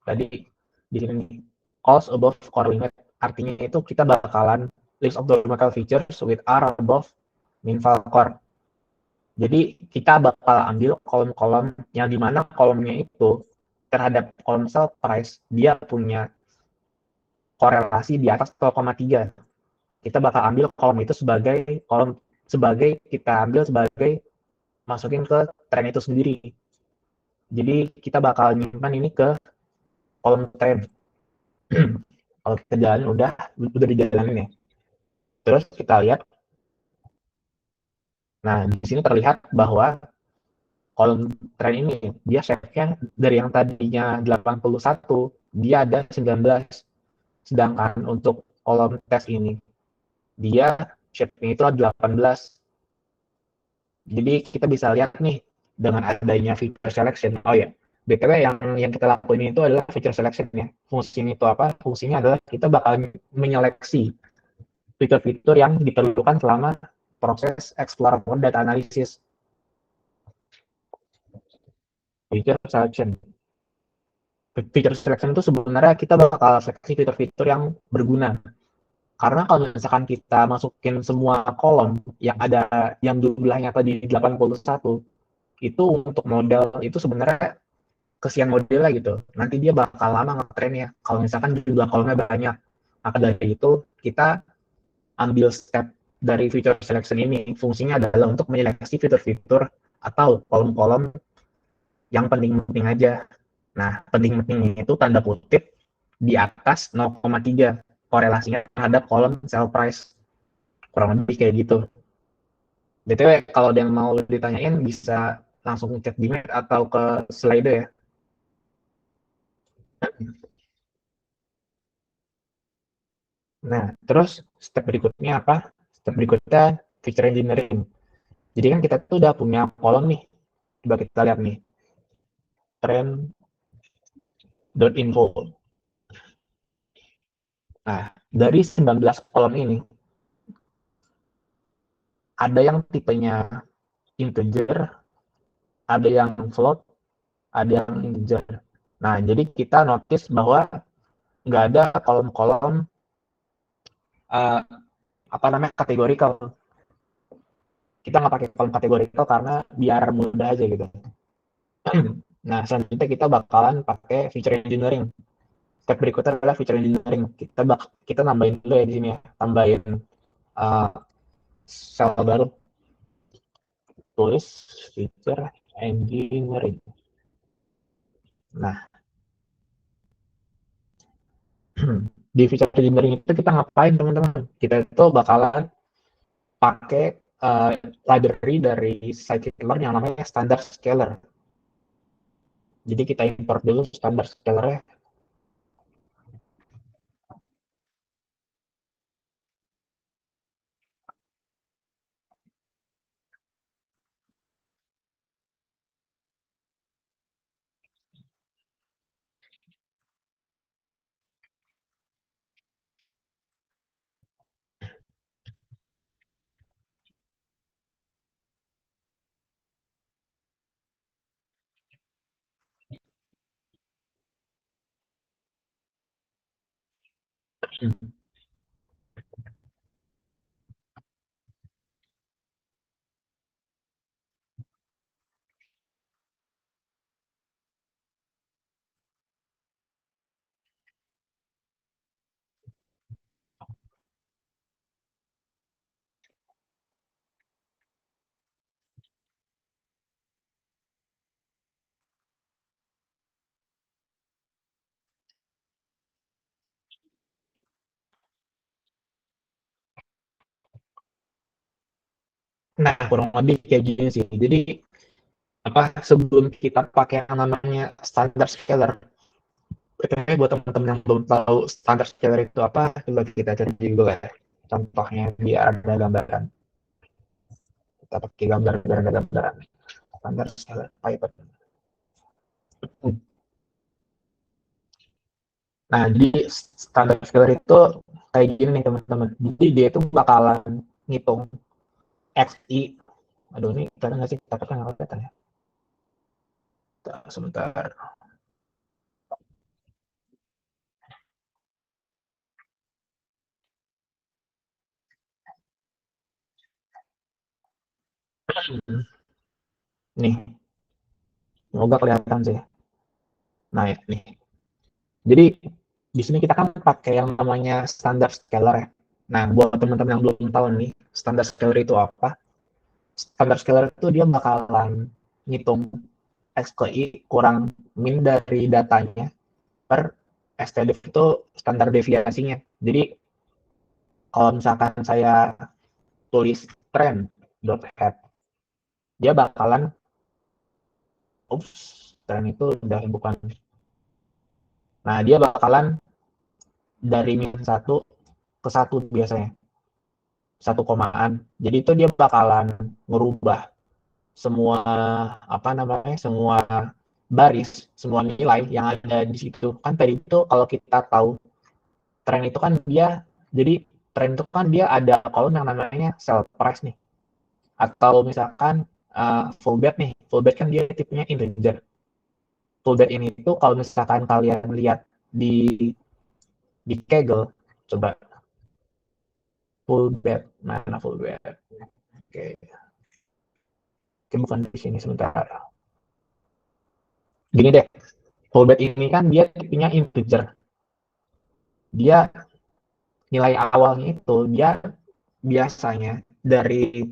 tadi di sini nih, cost above core limit. Artinya itu kita bakalan list of numerical features with R above min file core. Jadi kita bakal ambil kolom-kolom yang dimana kolomnya itu terhadap kolom sell price dia punya korelasi di atas 0,3. Kita bakal ambil kolom itu sebagai kita ambil sebagai masukin ke trend itu sendiri. Jadi kita bakal nyimpan ini ke kolom trend. Kalau kita jalanin udah dijalanin ya. Terus kita lihat Nah, di sini terlihat bahwa kolom tren ini dia shape-nya dari yang tadinya 81, dia ada 19. Sedangkan untuk kolom tes ini, dia shape-nya itu ada 18. Jadi kita bisa lihat nih dengan adanya feature selection. Oh ya, BTW yang kita lakuin itu adalah feature selection ya. Fungsinya itu apa? Fungsinya adalah kita bakal menyeleksi fitur-fitur yang diperlukan selama proses explore data analysis. Feature selection. Feature selection itu sebenarnya kita bakal seleksi fitur-fitur yang berguna. Karena kalau misalkan kita masukin semua kolom yang ada yang jumlahnya tadi 81, itu untuk model itu sebenarnya kesian modelnya gitu. Nanti dia bakal lama ngetrennya. Kalau misalkan jumlah kolomnya banyak. Maka dari itu kita ambil step dari feature selection ini. Fungsinya adalah untuk menyeleksi fitur-fitur atau kolom-kolom yang penting-penting aja. Nah, penting-penting itu tanda kutip di atas 0,3 korelasinya terhadap kolom sell price. Kurang lebih kayak gitu. BTW, kalau ada yang mau ditanyain bisa langsung chat di Mac atau ke Slido ya. Nah, terus step berikutnya apa? Step berikutnya feature engineering. Jadi kan kita tuh udah punya kolom nih. Coba kita lihat nih. Trend.info. Nah, dari 19 kolom ini, ada yang tipenya integer, ada yang float, ada yang integer. Nah, jadi kita notice bahwa nggak ada kolom-kolom uh, apa namanya kategorikal. Kita nggak pakai kolom kategorikal karena biar mudah aja gitu. Nah, selanjutnya kita bakalan pakai feature engineering. Step berikutnya adalah feature engineering. Kita nambahin dulu ya di sini ya, tambahin uh, sel baru, tulis feature engineering. Nah, di feature engineering itu kita ngapain teman-teman? Kita itu bakalan pakai library dari scikit-learn yang namanya standard scaler. Jadi kita import dulu standard scaler-nya. Nah, kurang lebih kayak gini sih. Jadi apa sebelum kita pakai yang namanya standard scaler, buat teman-teman yang belum tahu standard scaler itu apa, coba kita cari di Google ya. Contohnya biar ada gambaran. Kita pakai gambar biar ada gambaran. Standard scaler Python. Nah, jadi standard scaler itu kayak gini nih teman-teman. Jadi dia itu bakalan ngitung XI. Aduh, ini kelihatan nggak sih? Tapi kan nggak kelihatan ya. Sebentar. Nih, semoga kelihatan sih. Nah, ya, nih. Jadi di sini kita kan pakai yang namanya standar scalar ya. Nah, buat teman-teman yang belum tahu nih, standar scalar itu apa? Standar scalar itu dia bakalan ngitung X ke Y kurang min dari datanya per STDEV itu standar deviasinya. Jadi kalau misalkan saya tulis trend.head dia bakalan, tren itu udah bukan. Nah, dia bakalan dari -1 ke 1 biasanya, 1 komaan. Jadi itu dia bakalan merubah semua, apa namanya, semua baris, semua nilai yang ada di situ. Kan tadi itu kalau kita tahu tren itu kan dia, jadi tren itu kan dia ada kolom yang namanya sell price nih, atau misalkan fullback nih. Fullback kan dia tipenya integer. Fullback ini tuh kalau misalkan kalian lihat di Kaggle, coba fullback, mana fullback? Oke, oke, bukan di sini, sebentar. Gini deh, fullback ini kan dia tipenya integer. Dia nilai awalnya itu dia biasanya dari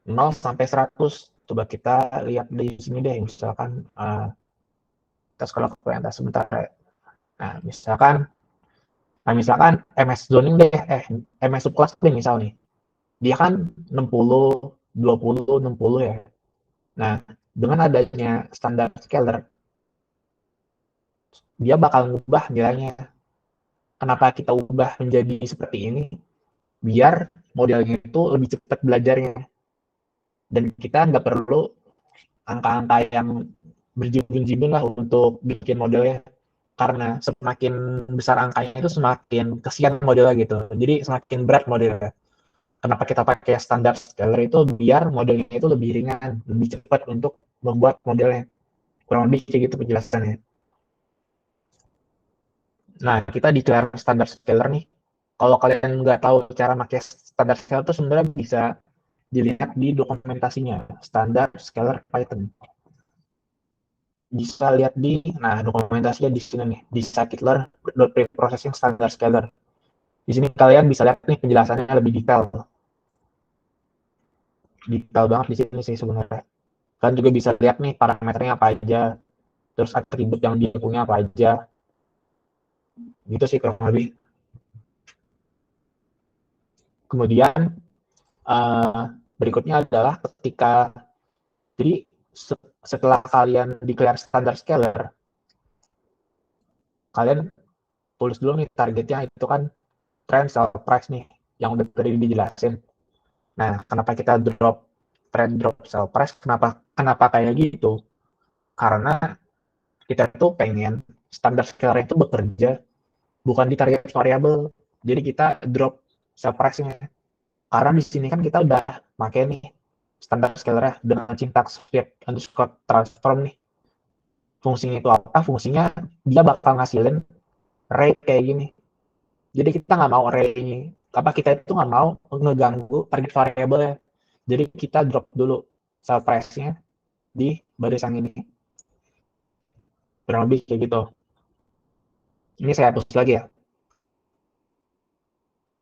0 sampai 100. Coba kita lihat di sini deh, misalkan kita scroll ke atas sebentar. Nah, misalkan MS zoning deh, MS subclass deh misal nih. Dia kan 60, 20, 60 ya. Nah, dengan adanya standar scalar, dia bakal ngubah nilainya. Kenapa kita ubah menjadi seperti ini? Biar modelnya itu lebih cepat belajarnya. Dan kita nggak perlu angka-angka yang berjibun-jibun lah untuk bikin modelnya. Karena semakin besar angkanya itu semakin kesian modelnya gitu. Jadi semakin berat modelnya. Kenapa kita pakai standar scalar itu biar modelnya itu lebih ringan, lebih cepat untuk membuat modelnya. Kurang lebih kayak gitu penjelasannya. Nah, kita declare standar scalar nih. Kalau kalian nggak tahu cara pakai standar scalar itu sebenarnya bisa dilihat di dokumentasinya, standar scalar Python. Bisa lihat di, nah dokumentasinya di sini nih, di scikit-learn.preprocessing standard scalar. Di sini kalian bisa lihat nih penjelasannya lebih detail. Detail banget di sini sih sebenarnya. Kalian juga bisa lihat nih parameternya apa aja, terus atribut yang dia punya apa aja. Gitu sih kurang lebih. Kemudian berikutnya adalah ketika, jadi setelah kalian declare standar scalar, kalian tulis dulu nih targetnya itu kan trend sell price nih, yang udah tadi dijelasin. Nah, kenapa kita trend drop sell price? Kenapa kayak gitu? Karena kita tuh pengen standar scalar itu bekerja bukan di target variable. Jadi kita drop sell price-nya. Karena di sini kan kita udah pakai nih standar scalar dengan sintaks fit underscore transform nih. Fungsinya itu apa? Fungsinya dia bakal ngasilin array kayak gini. Jadi kita nggak mau array ini, apa kita itu nggak mau ngeganggu target variable ya. Jadi kita drop dulu sell price-nya di barisan ini. Kurang lebih kayak gitu. Ini saya hapus lagi ya.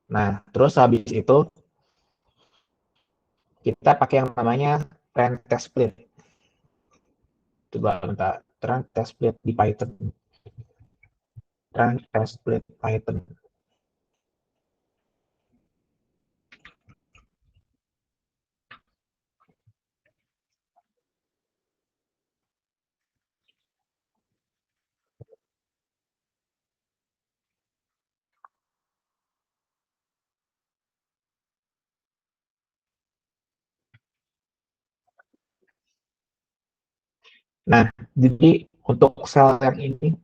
Nah, terus habis itu kita pakai yang namanya trend test split. Coba bentar, trend test split di Python. Trend test split Python. Nah, jadi untuk sel yang ini,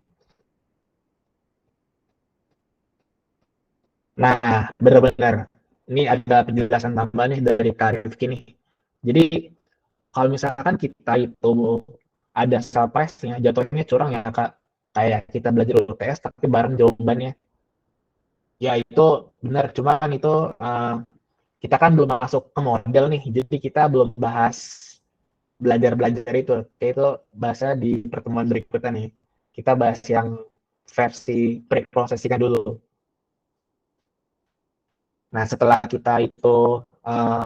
nah benar-benar ini ada penjelasan tambahan nih dari Karif gini. Jadi kalau misalkan kita itu ada sel price-nya, jatuhnya curang ya Kak. Kayak kita belajar UTS tapi bareng jawabannya. Ya itu benar, cuman itu kita kan belum masuk ke model nih, jadi kita belum bahas belajar-belajar itu. Kayak itu bahasa di pertemuan berikutnya nih. Kita bahas yang versi pre-processing dulu. Nah, setelah kita itu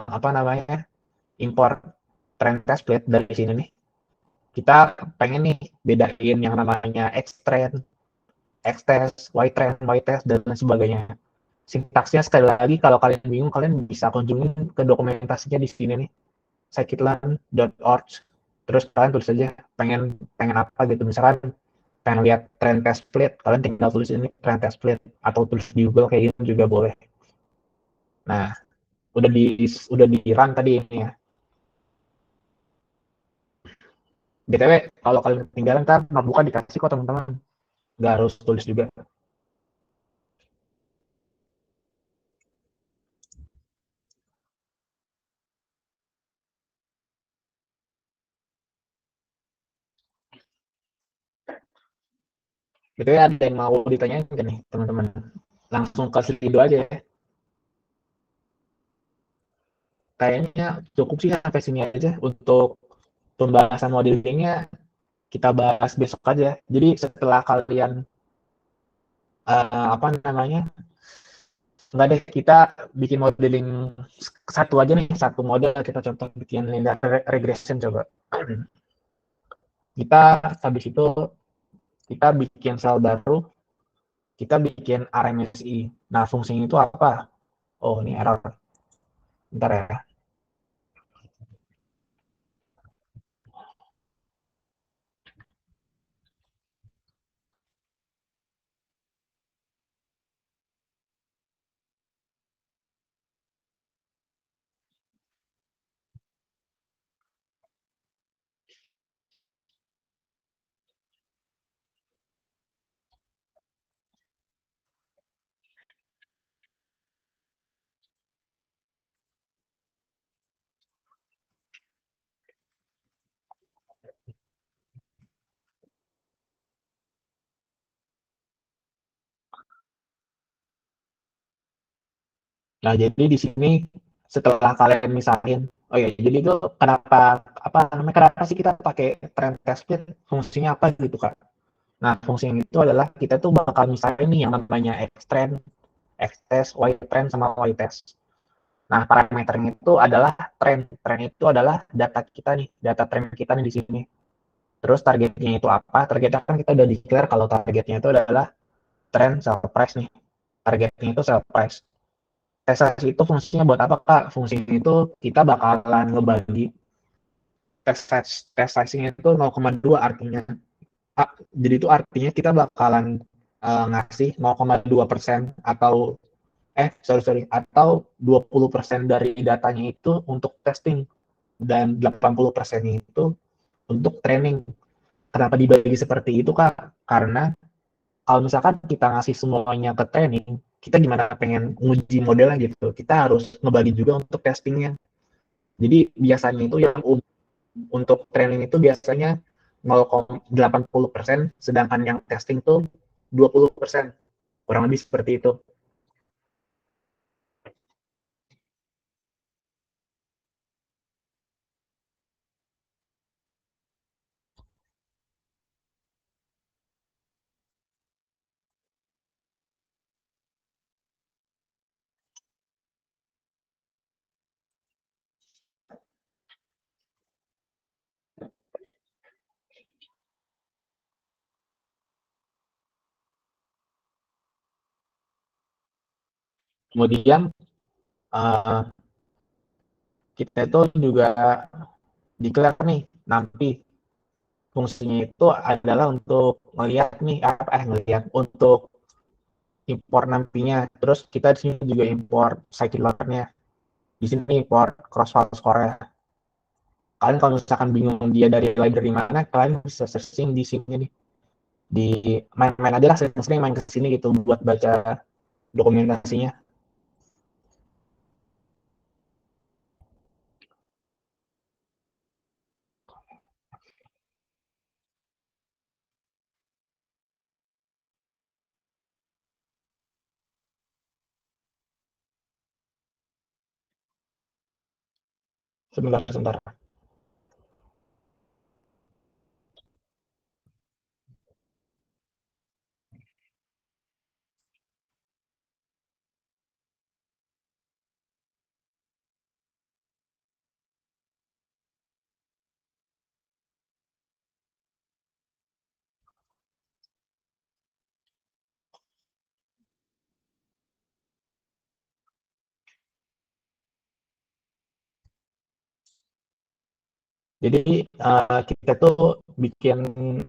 apa namanya, import trend template dari sini nih, kita pengen nih bedain yang namanya X trend, X test, Y test dan lain sebagainya. Sintaksnya sekali lagi kalau kalian bingung, kalian bisa kunjungin ke dokumentasinya di sini nih. scikit-learn.org, terus kalian tulis aja pengen pengen apa gitu, misalkan pengen lihat trend test split, kalian tinggal tulis ini trend test split, atau tulis di Google kayak gitu juga boleh. Nah, udah di run tadi ini ya. BTW kalau kalian ketinggalan kan bukan dikasih kok teman-teman, nggak harus tulis juga. BTW ada yang mau ditanyain kan nih teman-teman? Langsung ke Slido aja ya. Kayaknya cukup sih sampai sini aja untuk pembahasan modelingnya, kita bahas besok aja. Jadi setelah kalian apa namanya, nggak deh, kita bikin modeling satu aja nih, satu model kita contoh bikin linear regression coba. Kita habis itu kita bikin sel baru, kita bikin RMSI. Nah, fungsinya itu apa? Oh, ini error. Bentar ya. Nah, jadi di sini setelah kalian misalin, oh ya, jadi itu kenapa apa namanya, kenapa sih kita pakai trend test split? Fungsinya apa gitu, Kak? Nah, fungsinya itu adalah kita tuh bakal misalin nih yang namanya X trend, X test, Y trend sama Y test. Nah, parameternya itu adalah trend. Trend itu adalah data kita nih, data trend kita nih di sini. Terus targetnya itu apa? Targetnya kan kita udah declare kalau targetnya itu adalah trend sell price nih. Targetnya itu sell price. Test itu fungsinya buat apa, Kak? Fungsinya itu kita bakalan ngebagi test size-nya itu 0,2 artinya. Jadi itu artinya kita bakalan ngasih 0,2% atau sorry, atau 20% dari datanya itu untuk testing dan 80% itu untuk training. Kenapa dibagi seperti itu, Kak? Karena kalau misalkan kita ngasih semuanya ke training, kita gimana pengen nguji modelnya gitu. Kita harus ngebagi juga untuk testingnya. Jadi biasanya itu yang untuk training itu biasanya 0,80%, sedangkan yang testing tuh 20%. Kurang lebih seperti itu. Kemudian uh, kita itu juga declare nih nanti fungsinya itu adalah untuk melihat nih ngelihat untuk import nantinya. Terus kita di sini juga import scikit-learn-nya. Di sini import crossfire score-nya. Kalian kalau misalkan bingung dia dari library mana, kalian bisa searching di sini nih. Di main-main aja lah, sering-sering main ke sini gitu buat baca dokumentasinya. Sebentar, sebentar. Jadi kita tuh bikin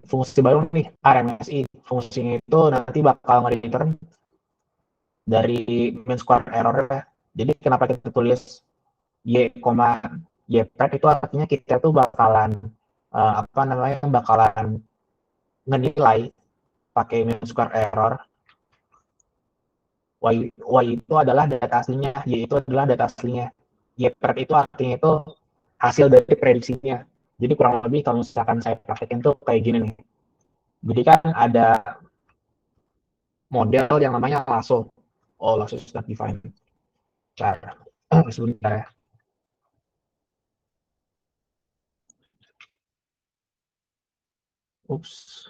fungsi baru nih, RMSI. Fungsinya itu nanti bakal nge-return dari mean square error-nya. Jadi kenapa kita tulis y, ypret itu artinya kita tuh bakalan bakalan menilai pakai mean square error. Y itu adalah data aslinya, Y itu adalah data aslinya. Ypret itu artinya itu hasil dari prediksinya. Jadi kurang lebih kalau misalkan saya praktekin tuh kayak gini nih. Jadi kan ada model yang namanya lasso. Oh, lasso is not defined. Sebentar ya. Ups.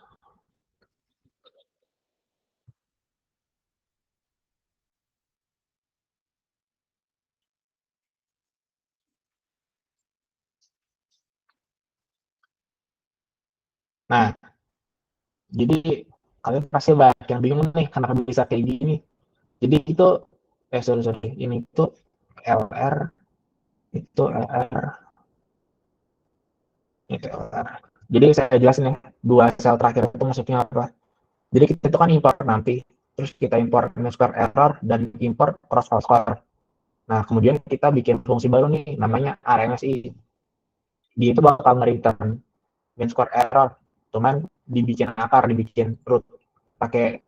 Nah, jadi kalian pasti banyak yang bingung nih kenapa bisa kayak gini. Jadi itu sorry, ini itu LR, itu LR, itu LR. Jadi saya jelasin ya, dua sel terakhir itu maksudnya apa. Jadi kita itu kan import nanti, terus kita import mean square error dan import cross square. Nah, kemudian kita bikin fungsi baru nih, namanya RMSI. Dia itu bakal nge-return mean square error, cuman dibikin akar, dibikin root, pakai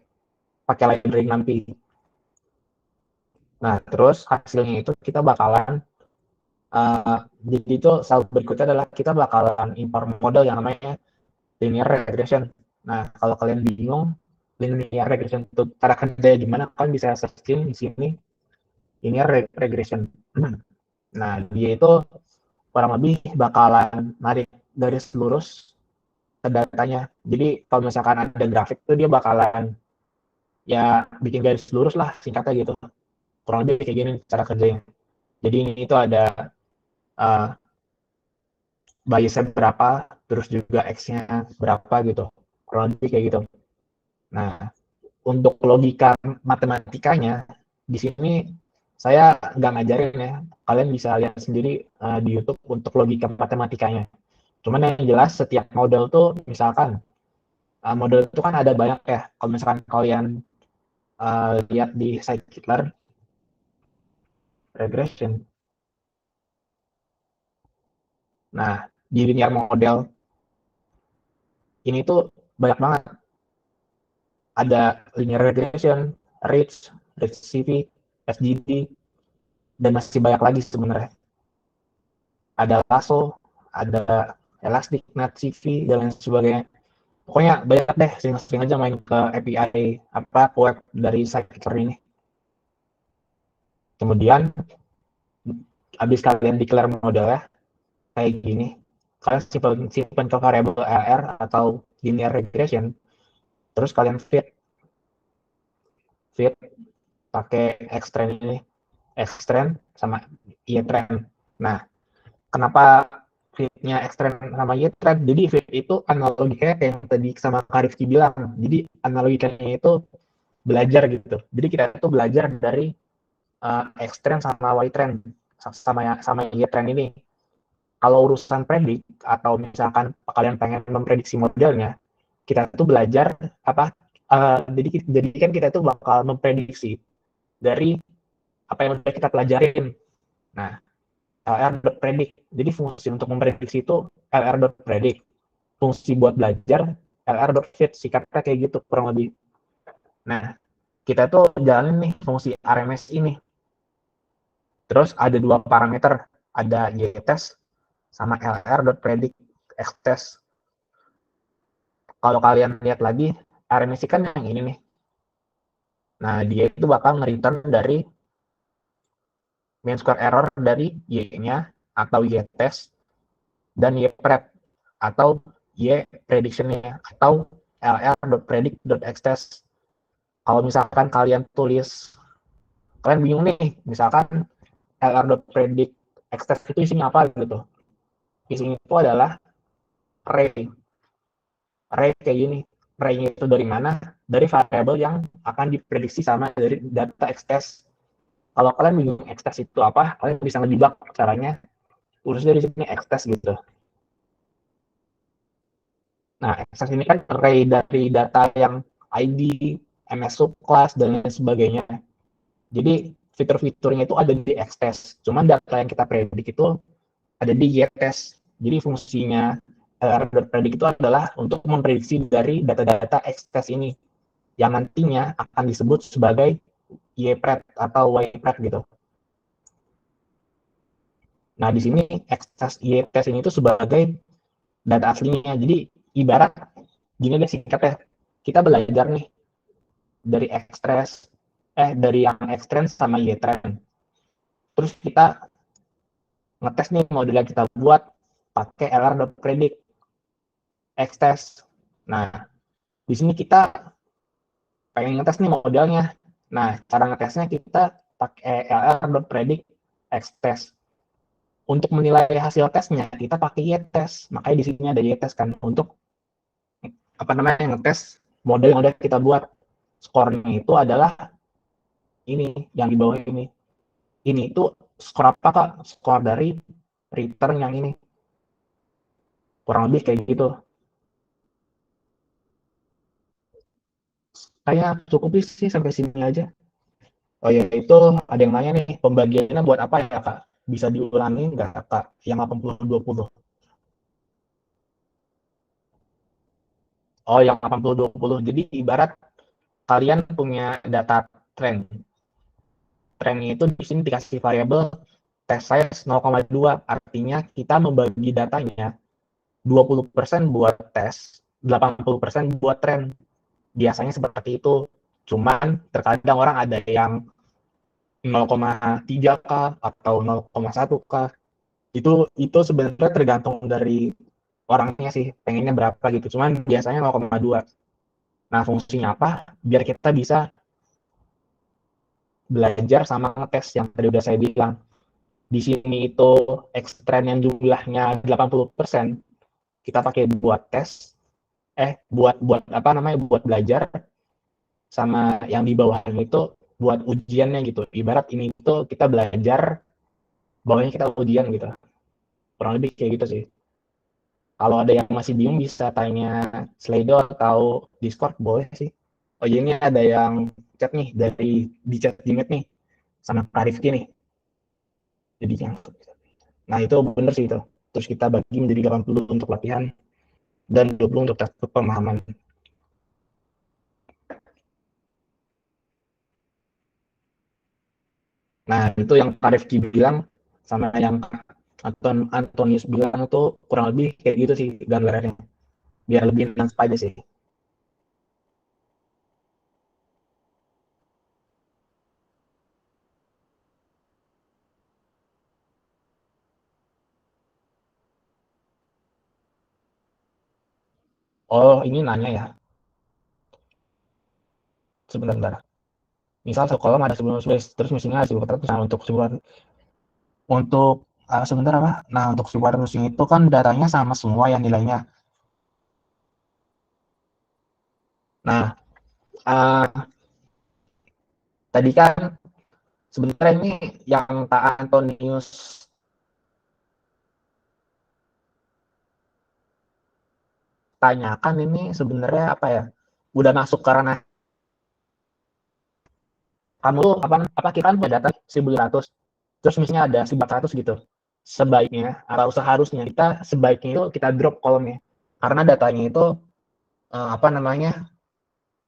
pakai library nanti. Nah, terus hasilnya itu kita bakalan jadi itu sel berikutnya adalah kita bakalan import model yang namanya linear regression. Nah, kalau kalian bingung linear regression itu cara kerja gimana, kalian bisa searching di sini linear regression. Nah, dia itu kurang lebih bakalan narik garis lurus ke datanya. Jadi kalau misalkan ada grafik tuh dia bakalan ya bikin garis lurus lah singkatnya gitu. Kurang lebih kayak gini cara kerjanya. Jadi ini itu ada uh, biasnya berapa, terus juga X-nya berapa gitu. Kurang lebih kayak gitu. Nah, untuk logika matematikanya, di sini saya nggak ngajarin ya. Kalian bisa lihat sendiri di YouTube untuk logika matematikanya. Cuman yang jelas setiap model tuh, misalkan model itu kan ada banyak ya. Kalau misalkan kalian lihat di site Hitler regression, nah di linear model ini tuh banyak banget. Ada linear regression, Ridge CV, SGD, dan masih banyak lagi sebenarnya. Ada lasso, ada elastic, net CV, dan lain sebagainya. Pokoknya banyak deh, sering-sering aja main ke API web dari Scikit-Learn ini. Kemudian habis kalian declare modelnya kayak gini, kalian simpan ke variable LR atau linear regression, terus kalian fit pakai xtrend ini, xtrend sama ytrend. Nah, kenapa fitnya xtrend sama ytrend? Jadi fit itu analogikanya kayak yang tadi sama Karifki bilang. Jadi analogikanya itu belajar gitu. Jadi kita tuh belajar dari xtrend sama ytrend sama ytrend ini. Kalau urusan predik atau misalkan kalian pengen memprediksi modelnya, kita tuh belajar apa? Jadi kan kita tuh bakal memprediksi dari apa yang udah kita pelajarin. Nah, LR.predict. Jadi fungsi untuk memprediksi itu LR.predict. Fungsi buat belajar LR.fit. Sikatnya kayak gitu kurang lebih. Nah, kita tuh jalanin nih fungsi RMS ini. Terus ada dua parameter, ada y-test sama LR.predict x-test. Kalau kalian lihat lagi, RMS kan yang ini nih. Nah, dia itu bakal nge-return dari mean square error dari y-nya atau y-test dan y-pred atau y prediction-nya atau lr.predict.xtest. Kalau misalkan kalian tulis, kalian bingung nih, misalkan lr.predict xtest itu isinya apa gitu. Isinya itu adalah array. Array kayak gini. Array-nya itu dari mana? Dari variabel yang akan diprediksi sama dari data xtest. Kalau kalian bingung xtest itu apa, kalian bisa ngejebak caranya. Urus dari sini xtest gitu. Nah, extras ini kan array dari data yang ID, MS subclass, dan lain sebagainya. Jadi fitur-fiturnya itu ada di extras. Cuman data yang kita predik itu ada di ytest. Jadi fungsinya LR.predict itu adalah untuk memprediksi dari data-data extras ini yang nantinya akan disebut sebagai ypred atau ypred gitu. Nah, di sini extras ytest ini itu sebagai data aslinya. Jadi ibarat gini deh singkatnya, kita belajar nih dari extras dari yang extend sama ytrend. Terus kita ngetes nih model yang kita buat pakai lr.predict extest. Nah, di sini kita pengen ngetes nih modelnya. Nah, cara ngetesnya kita pakai lr.predict extest. Untuk menilai hasil tesnya kita pakai y-test. Makanya di sini ada y-test kan untuk apa namanya ngetes model yang udah kita buat. Skornya itu adalah ini yang di bawah ini. Ini itu skor apa Kak? Skor dari return yang ini. Kurang lebih kayak gitu. Kayak cukup sih sampai sini aja. Oh ya, itu ada yang nanya nih, pembagiannya buat apa ya Kak? Bisa diulangi nggak Kak? Yang 80-20. Oh, yang 80-20. Jadi ibarat kalian punya data trend. Trendnya itu di sini dikasih variabel test size 0,2. Artinya kita membagi datanya 20% buat tes, 80% buat trend. Biasanya seperti itu. Cuman terkadang orang ada yang 0,3 kah atau 0,1 kah. Itu sebenarnya tergantung dari orangnya sih, pengennya berapa gitu. Cuman biasanya 0,2. Nah, fungsinya apa? Biar kita bisa belajar sama ngetes yang tadi udah saya bilang. Di sini itu ekstren yang jumlahnya 80%, kita pakai buat tes, buat buat apa namanya? Buat belajar, sama yang di bawahnya itu buat ujiannya gitu. Ibarat ini itu kita belajar, bawahnya kita ujian gitu. Kurang lebih kayak gitu sih. Kalau ada yang masih bingung bisa tanya Slido atau Discord boleh sih. Oh iya, ini ada yang chat nih dari di chat Gmail nih sama Pak Rifki nih. Jadi nah itu bener sih itu. Terus kita bagi menjadi 80 untuk latihan dan 20 untuk tes pemahaman. Nah, itu yang Pak Rifki bilang sama yang Antonius bilang itu kurang lebih kayak gitu sih gambarannya. Biar lebih nangkep aja sih. Oh, ini nanya ya. Sebentar. Misal sekolah ada 10 space, terus misalnya ada 1400. Nah, untuk sebentar apa? Nah, untuk 1400 itu kan datanya sama semua yang nilainya. Nah, uh, tadi kan sebenarnya ini yang Kak Antonius tanyakan ini sebenarnya apa ya? Udah masuk karena kamu apa kita kan punya data 1.200, terus misalnya ada 1.400 gitu. Sebaiknya atau seharusnya sebaiknya itu kita drop kolomnya. Karena datanya itu apa namanya?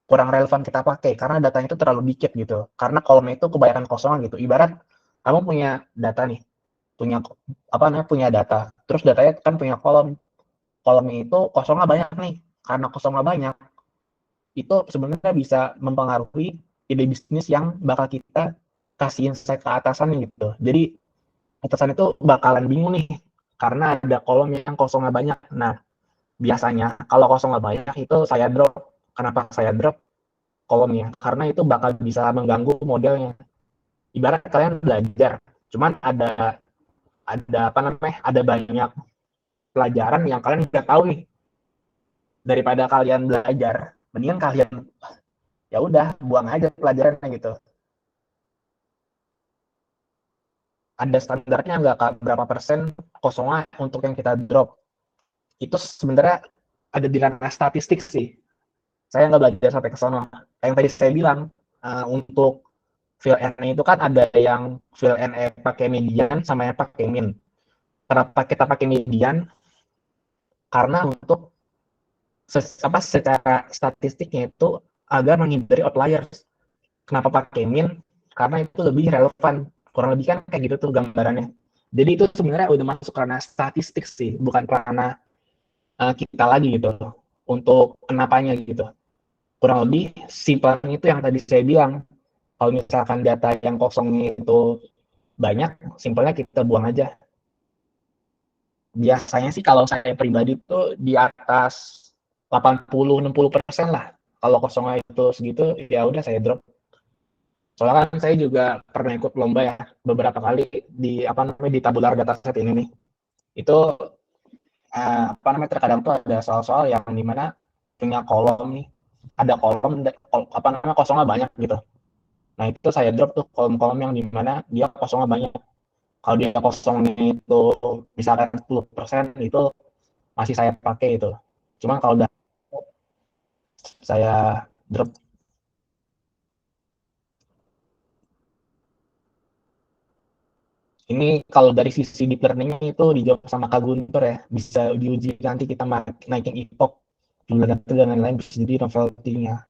Kurang relevan kita pakai karena datanya itu terlalu dikit gitu. Karena kolomnya itu kebanyakan kosongan gitu. Ibarat kamu punya data nih, punya apa namanya? Punya data. Terus datanya kan punya kolomnya itu kosongnya banyak nih. Karena kosongnya banyak, itu sebenarnya bisa mempengaruhi ide bisnis yang bakal kita kasih insight ke atasan gitu. Jadi atasan itu bakalan bingung nih karena ada kolom yang kosongnya banyak. Nah, biasanya kalau kosongnya banyak itu saya drop. Kenapa saya drop kolomnya? Karena itu bakal bisa mengganggu modelnya. Ibarat kalian belajar, cuman ada apa namanya? Ada banyak pelajaran yang kalian nggak tahu nih. Daripada kalian belajar, mendingan kalian ya udah buang aja pelajarannya gitu. Ada standarnya nggak Kak, berapa persen kosongnya untuk yang kita drop. Itu sebenarnya ada di ranah statistik sih. Saya nggak belajar sampai ke sana. Yang tadi saya bilang, untuk fill NA itu kan ada yang fill NA pakai median sama yang pakai min. Kenapa kita pakai median? Karena untuk secara statistiknya itu agar menghindari outliers. Kenapa pakai min? Karena itu lebih relevan. Kurang lebih kan kayak gitu tuh gambarannya. Jadi itu sebenarnya udah masuk karena statistik sih, bukan karena kita lagi gitu. Untuk kenapanya gitu. Kurang lebih simpelnya itu yang tadi saya bilang. Kalau misalkan data yang kosongnya itu banyak, simpelnya kita buang aja. Biasanya sih kalau saya pribadi tuh di atas 80-60% lah. Kalau kosongnya itu segitu, ya udah saya drop. Soalnya kan saya juga pernah ikut lomba ya beberapa kali di apa namanya di tabular dataset ini nih. Itu apa namanya terkadang tuh ada soal-soal yang dimana punya kolom nih, ada kolom apa namanya kosongnya banyak gitu. Nah itu saya drop tuh kolom-kolom yang dimana dia kosongnya banyak. Kalau dia kosongnya itu misalkan 10% itu masih saya pakai itu. Cuma kalau udah saya drop. Ini kalau dari sisi deep learning itu dijawab sama Kak Guntur ya. Bisa diuji nanti kita naikin epoch, jumlah data dan lain-lain bisa jadi novelty-nya.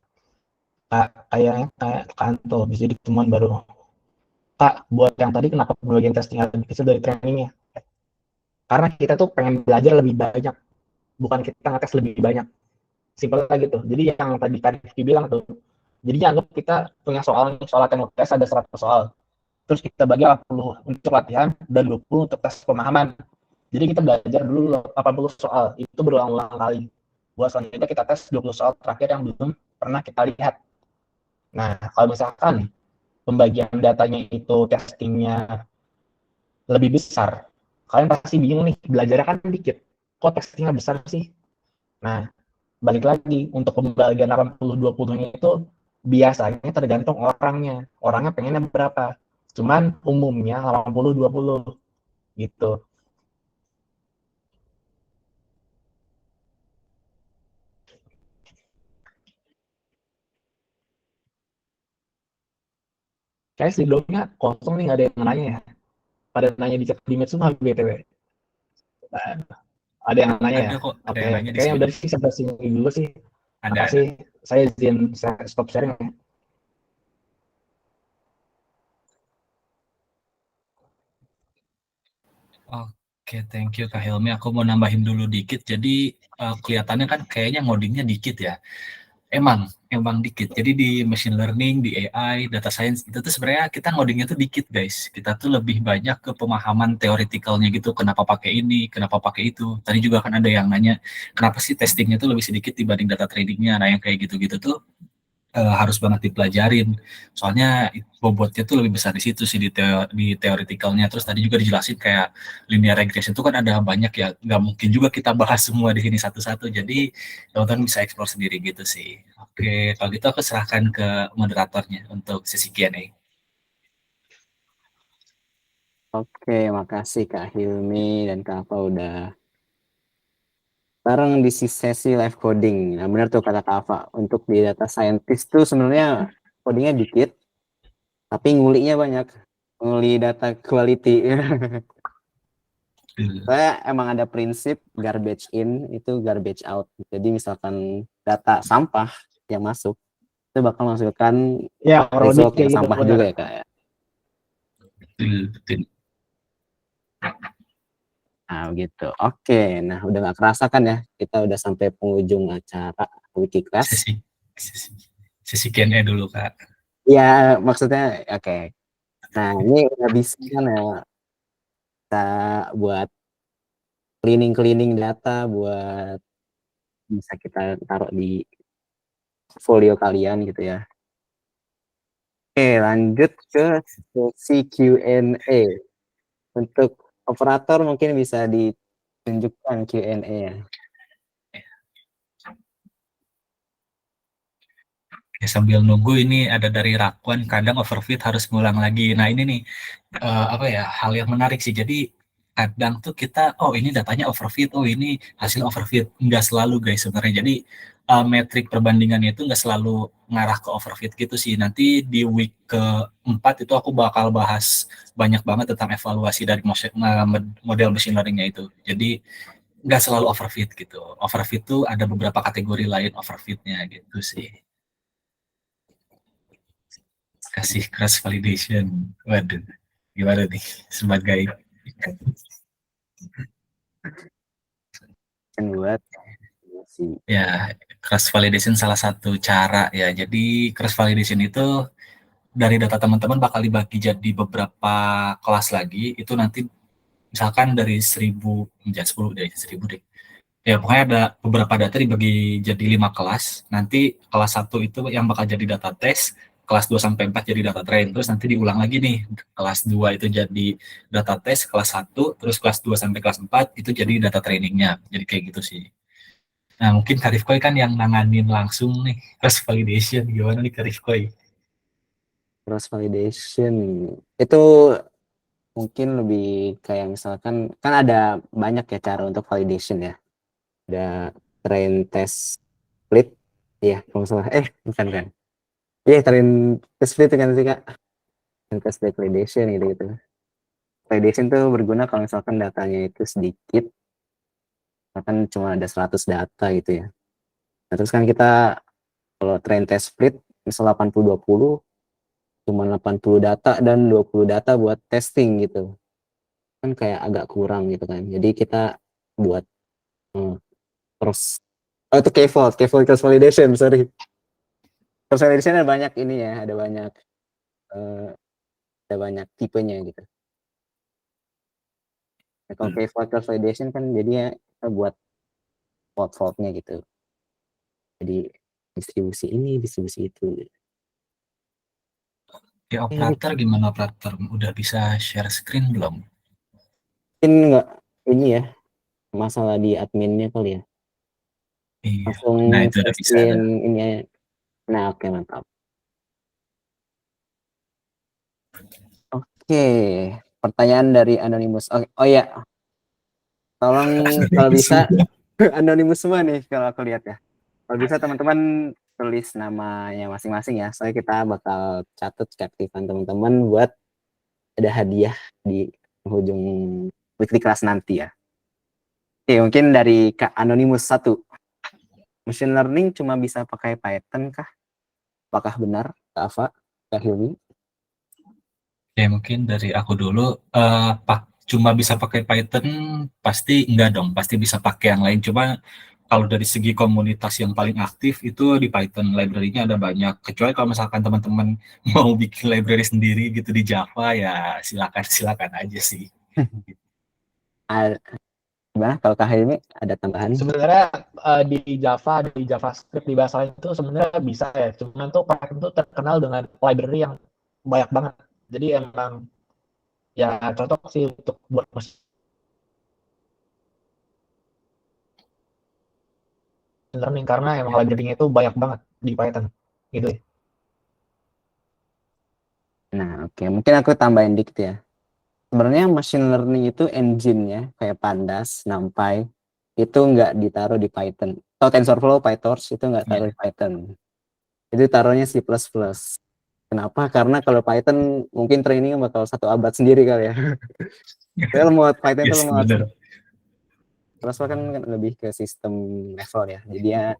Kayaknya kayak kantor bisa jadi temuan baru. Kak, buat yang tadi kenapa pembagian testing lebih kecil dari trainingnya? Karena kita tuh pengen belajar lebih banyak, bukan kita ngetes lebih banyak. Simpel lagi tuh. Jadi yang tadi Kak Rifki bilang tuh, jadi anggap kita punya soal nih, soal latihan tes ada 100 soal. Terus kita bagi 80 untuk latihan dan 20 untuk tes pemahaman. Jadi kita belajar dulu 80 soal, itu berulang-ulang kali. Buat selanjutnya kita tes 20 soal terakhir yang belum pernah kita lihat. Nah, kalau misalkan pembagian datanya itu testingnya lebih besar, kalian pasti bingung nih, belajarnya kan dikit. Kok testingnya besar sih? Nah, balik lagi, untuk pembagian 80-20-nya itu biasanya tergantung orangnya. Orangnya pengennya berapa? Cuman umumnya 80-20 gitu. Kayak sih blognya kosong nih, nggak ada yang nanya ya. Pada nanya di chat di semua BTW. Ada yang nanya Ada ya? kok, ada Oke, yang nanya di kayaknya sini. udah sih sampai sini dulu sih. Ada. Makasih, saya izin stop sharing ya. Oke, thank you Kak Helmi. Aku mau nambahin dulu dikit. Jadi kelihatannya kan kayaknya ngodingnya dikit ya. Emang dikit. Jadi di machine learning, di AI, data science itu tuh sebenarnya kita ngodingnya tuh dikit guys. Kita tuh lebih banyak ke pemahaman teoretikalnya gitu. Kenapa pakai ini, kenapa pakai itu. Tadi juga kan ada yang nanya, kenapa sih testingnya tuh lebih sedikit dibanding data tradingnya. Nah yang kayak gitu-gitu tuh harus banget dipelajarin. Soalnya bobotnya tuh lebih besar di situ sih di teoretikalnya. Terus tadi juga dijelasin kayak linear regression itu kan ada banyak ya. Nggak mungkin juga kita bahas semua di sini satu-satu. Jadi teman-teman bisa explore sendiri gitu sih. Oke, kalau gitu aku serahkan ke moderatornya untuk sesi Q&A. Oke, makasih Kak Hilmi dan Kak Ava udah bareng di sesi live coding. Nah, benar tuh kata Kak Ava. Untuk di data scientist tuh sebenarnya codingnya dikit, tapi nguliknya banyak. Nguli data quality. Saya emang ada prinsip garbage in itu garbage out. Jadi misalkan data sampah yang masuk, itu bakal menghasilkan Ya, Rodi result kayak yang gitu sampah benar. juga ya Kak ya. Betul. Nah, gitu. Oke, nah udah gak kerasa kan ya, kita udah sampai penghujung acara Wikiclass. Sesi, sesi, sesi Q&A dulu Kak. Ya, maksudnya, oke. Nah, ini udah bisa kan ya, kita buat cleaning data, buat bisa kita taruh di folio kalian gitu ya. Oke, lanjut ke sesi Q&A. Untuk operator mungkin bisa ditunjukkan Q&A ya. Ya, sambil nunggu ini ada dari Rakwan, kadang overfit harus ngulang lagi. Nah ini nih apa ya hal yang menarik sih. Jadi kadang tuh kita, oh ini datanya overfit, oh ini hasil overfit. Nggak selalu guys sebenarnya. Jadi metrik perbandingannya itu nggak selalu ngarah ke overfit gitu sih. Nanti di week keempat itu aku bakal bahas banyak banget tentang evaluasi dari model machine learning-nya itu. Jadi nggak selalu overfit gitu. Overfit tuh ada beberapa kategori lain overfitnya gitu sih. Kasih cross validation. Waduh, gimana nih sebagai Kan buat si ya cross validation salah satu cara ya. Jadi cross validation itu dari data teman-teman bakal dibagi jadi beberapa kelas lagi. Itu nanti misalkan dari 1000, jangan 10 deh, 1000 deh. Ya pokoknya ada beberapa data dibagi jadi 5 kelas. Nanti kelas 1 itu yang bakal jadi data test, kelas 2 sampai 4 jadi data train. Terus nanti diulang lagi nih. Kelas 2 itu jadi data test, kelas 1, terus kelas 2 sampai kelas 4 itu jadi data trainingnya. Jadi kayak gitu sih. Nah, mungkin Karifkoi kan yang nanganin langsung nih cross validation. Gimana nih Karifkoi? cross validation itu mungkin lebih kayak misalkan kan ada banyak ya cara untuk validation ya. Ada train test split ya kalau nggak salah bukan kan. Iya train test split kan sih Kak. Train test split validation gitu. Validation tuh berguna kalau misalkan datanya itu sedikit, misalkan cuma ada 100 data gitu ya. Nah, terus kan kita kalau train test split misal 80-20 cuma 80 data dan 20 data buat testing gitu. Kan kayak agak kurang gitu kan. Jadi kita buat terus itu K-fold cross validation, sorry. Cross validation ada banyak ini ya, eh, ada banyak tipenya gitu. Nah, kalau K-fold cross validation kan jadinya kita buat fold-foldnya gitu. Jadi distribusi ini, distribusi itu. Ya operator gimana operator? Udah bisa share screen belum? Mungkin nggak ini ya, masalah di adminnya kali ya. Iya. Langsung Nah itu udah bisa. screen ini ya. Nah oke mantap. Oke, pertanyaan dari Anonymous. Oh ya, tolong kalau bisa Anonymous semua nih kalau aku lihat ya. Kalau bisa teman-teman tulis namanya masing-masing ya. Soalnya kita bakal catat keaktifan teman-teman buat ada hadiah di penghujung weekly class nanti ya. Oke, mungkin dari Kak Anonymous 1. Machine learning cuma bisa pakai Python kah? Apakah benar, Kak Ava, Kak Hilmi? Ya mungkin dari aku dulu, cuma bisa pakai Python pasti enggak dong, pasti bisa pakai yang lain. Cuma kalau dari segi komunitas yang paling aktif itu di Python, library-nya ada banyak. Kecuali kalau misalkan teman-teman mau bikin library sendiri gitu di Java, ya silakan aja sih. Gimana kalau Kak Hilmi ada tambahan? Sebenarnya di Java, di JavaScript, di bahasa lain itu sebenarnya bisa ya. Cuman tuh Python tuh terkenal dengan library yang banyak banget. Jadi emang ya cocok sih untuk buat machine learning karena emang library-nya itu banyak banget di Python. Gitu. Nah, oke. Mungkin aku tambahin dikit ya. Sebenarnya machine learning itu engine-nya kayak Pandas, NumPy itu nggak ditaruh di Python. Atau TensorFlow, PyTorch itu nggak taruh di Python. Itu taruhnya C++. Kenapa? Karena kalau Python mungkin trainingnya bakal 1 abad sendiri kali ya. Lemot, Python itu Yes, lemot. benar. Terus kan lebih ke sistem level ya. Jadi ya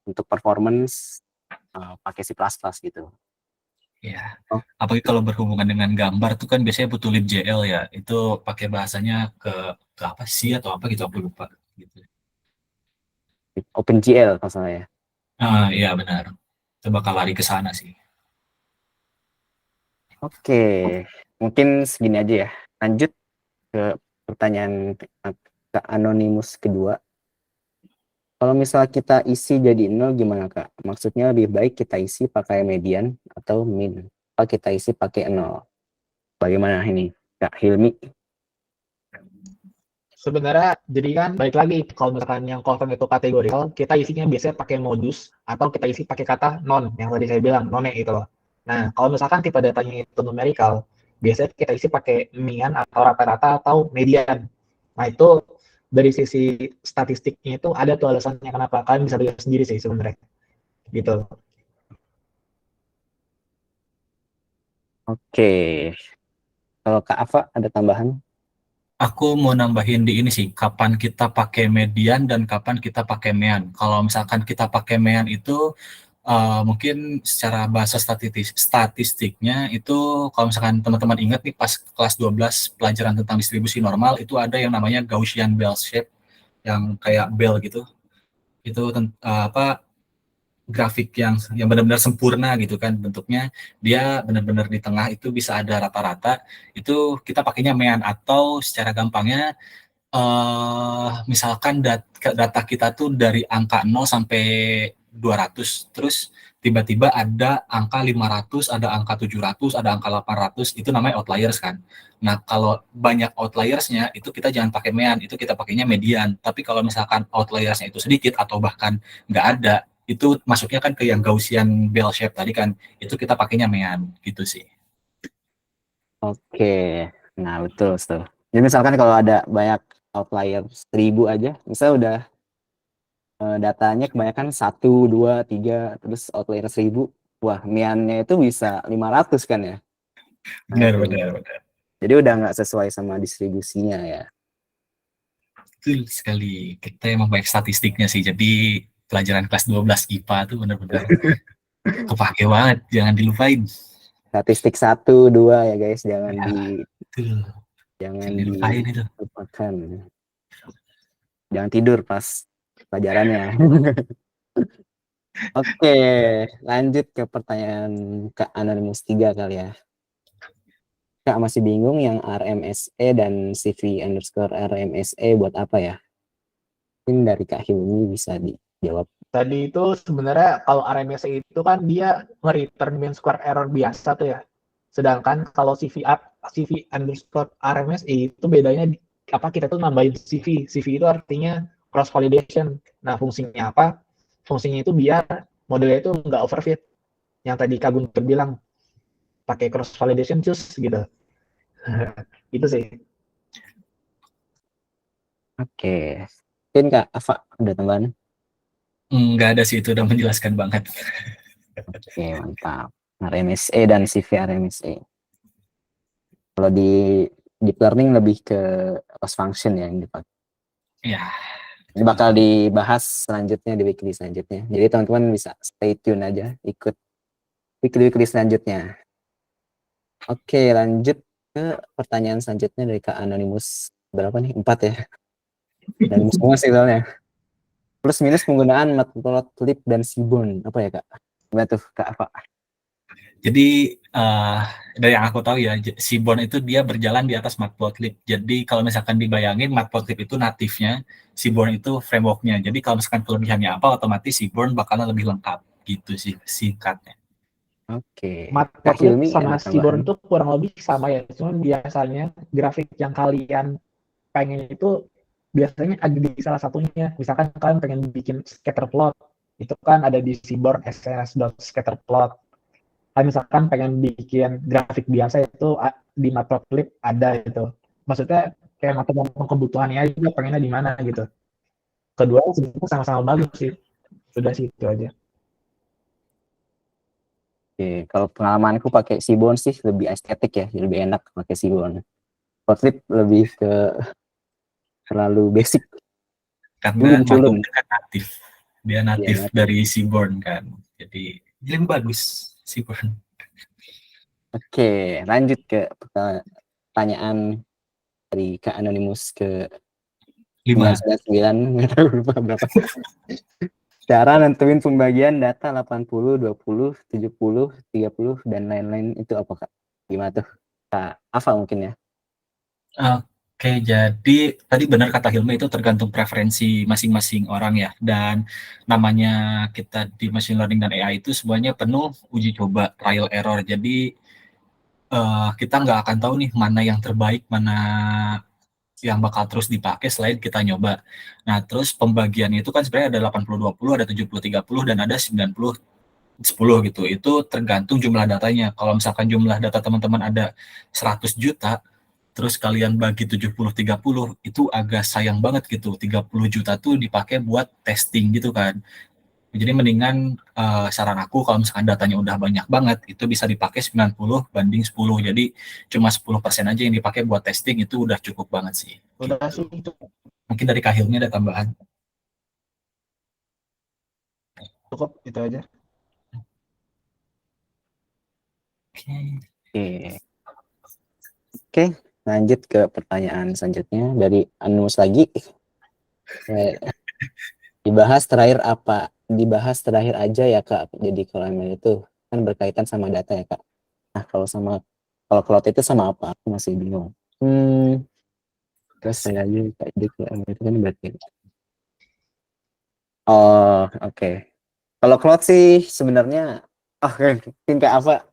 untuk performance pakai C++ gitu. Ya. Oh, Apalagi kalau berhubungan dengan gambar tuh kan biasanya butuh libgl ya. Itu pakai bahasanya ke apa sih atau apa gitu aku lupa gitu. OpenGL kalau salah ya. Iya benar. Itu bakal lari ke sana sih. Oke, mungkin segini aja ya. Lanjut ke pertanyaan ke Anonymous kedua. Kalau misalnya kita isi jadi 0 gimana Kak? Maksudnya lebih baik kita isi pakai median atau min? Atau kita isi pakai 0? Bagaimana ini Kak Hilmi? Sebenarnya jadi kan balik lagi kalau misalkan yang konten itu kategorial, kita isinya biasanya pakai modus atau kita isi pakai kata non yang tadi saya bilang none itu loh. Nah, kalau misalkan tipe datanya itu numerical, biasanya kita isi pakai mean atau rata-rata atau median. Nah itu dari sisi statistiknya itu ada tuh alasannya kenapa. Kalian bisa lihat sendiri sih sebenarnya. Gitu. Oke. Kalau Kak Ava ada tambahan? Aku mau nambahin di ini sih, kapan kita pakai median dan kapan kita pakai mean. Kalau misalkan kita pakai mean itu mungkin secara bahasa statistiknya itu kalau misalkan teman-teman ingat nih pas kelas 12 pelajaran tentang distribusi normal itu ada yang namanya Gaussian bell shape yang kayak bell gitu. Itu apa grafik yang benar-benar sempurna gitu kan bentuknya, dia benar-benar di tengah itu bisa ada rata-rata, itu kita pakainya mean atau secara gampangnya misalkan data kita tuh dari angka 0 sampai 200, terus tiba-tiba ada angka 500, ada angka 700, ada angka 800, itu namanya outliers kan. Nah, kalau banyak outliersnya itu kita jangan pakai mean, itu kita pakainya median. Tapi kalau misalkan outliersnya itu sedikit atau bahkan nggak ada, itu masuknya kan ke yang Gaussian bell shape tadi kan, itu kita pakainya mean gitu sih. Oke. Nah, betul, betul. Jadi misalkan kalau ada banyak outlier 1000 aja, misalnya udah datanya kebanyakan 1, 2, 3, terus outlier 1000, wah, mean-nya itu bisa 500 kan ya? Nah, Benar, itu. benar, benar. Jadi udah nggak sesuai sama distribusinya ya. Betul sekali. Kita emang baik statistiknya sih. Jadi pelajaran kelas 12 IPA tuh benar-benar kepake banget. Jangan dilupain. Statistik 1, 2 ya guys, jangan Ya, betul. jangan Jangan dilupain itu. dilupakan. Jangan tidur pas pelajarannya. Oke, lanjut ke pertanyaan Kak Anonymous 3 kali ya. Kak masih bingung yang RMSE dan CV_RMSE buat apa ya? Mungkin dari Kak Hilmi bisa dijawab. Tadi itu sebenarnya kalau RMSE itu kan dia nge-return mean square error biasa tuh ya. Sedangkan kalau CV_RMSE itu bedanya apa kita tuh nambahin CV. CV itu artinya cross validation. Nah, fungsinya apa? Fungsinya itu biar modelnya itu nggak overfit. Yang tadi Kak Guntur bilang pakai cross validation cus gitu. Itu sih. Oke. Mungkin Kak Ava ada tambahan? Nggak ada sih, itu udah menjelaskan banget. Oke, mantap. RMSE dan CV_RMSE. Kalau di deep learning lebih ke loss function ya yang dipakai. Ya. Ini bakal dibahas selanjutnya di weekly selanjutnya. Jadi teman-teman bisa stay tune aja, ikut weekly selanjutnya. Oke, lanjut ke pertanyaan selanjutnya dari Kak Anonymous. Berapa nih? 4 ya? Dan semua sih soalnya. Plus minus penggunaan matplotlib dan seaborn. Apa ya Kak? Gimana tuh Kak Ava? Jadi dari yang aku tahu ya, Seaborn itu dia berjalan di atas Matplotlib. Jadi kalau misalkan dibayangin Matplotlib itu natifnya, Seaborn itu frameworknya. Jadi kalau misalkan kelebihannya apa, otomatis Seaborn bakalan lebih lengkap gitu sih singkatnya. Oke. Kak Matplotlib Hilmi sama ada tambahan? Seaborn itu kurang lebih sama ya. Cuman biasanya grafik yang kalian pengen itu biasanya ada di salah satunya. Misalkan kalian pengen bikin scatter plot, itu kan ada di Seaborn sns.scatterplot. Kalian misalkan pengen bikin grafik biasa itu di Matplotlib ada itu. Maksudnya kayak matematika kebutuhannya aja pengennya di mana gitu. Kedua sebenarnya sama-sama bagus sih. Sudah sih itu aja. Oke, kalau pengalamanku pakai Seaborn sih lebih estetik ya, lebih enak pakai Seaborn. Matplotlib lebih ke terlalu basic. Karena Culun. kan natif. Dia natif dari Seaborn kan. Jadi lebih bagus Seaborn. Oke, lanjut ke pertanyaan dari Kak Anonymous ke 999, nggak tahu lupa berapa. Cara nentuin pembagian data 80, 20, 70, 30, dan lain-lain itu apa Kak? Gimana tuh? Kak Ava mungkin ya? Oke, jadi tadi benar kata Hilmi itu tergantung preferensi masing-masing orang ya. Dan namanya kita di machine learning dan AI itu semuanya penuh uji coba, trial error. Jadi kita nggak akan tahu nih mana yang terbaik, mana yang bakal terus dipakai selain kita nyoba. Nah, terus pembagiannya itu kan sebenarnya ada 80-20, ada 70-30, dan ada 90 10 gitu. Itu tergantung jumlah datanya. Kalau misalkan jumlah data teman-teman ada 100 juta, terus kalian bagi 70-30, itu agak sayang banget gitu. 30 juta tuh dipakai buat testing gitu kan. Jadi mendingan saran aku kalau misalkan datanya udah banyak banget, itu bisa dipakai 90 banding 10. Jadi cuma 10% aja yang dipakai buat testing, itu udah cukup banget sih. Udah Gitu. sih cukup, Mungkin dari Kahilnya ada tambahan. itu aja. Oke. Oke. Oke, lanjut ke pertanyaan selanjutnya dari Anus lagi. Dibahas terakhir apa? Dibahas terakhir aja ya Kak. Jadi kalau ML itu kan berkaitan sama data ya Kak. Nah kalau cloud itu sama apa? Aku masih bingung. Terus saya aja Kak. Jadi kalau ML itu kan berarti. Oh oke. Kalau cloud sih sebenarnya, mungkin Kak apa?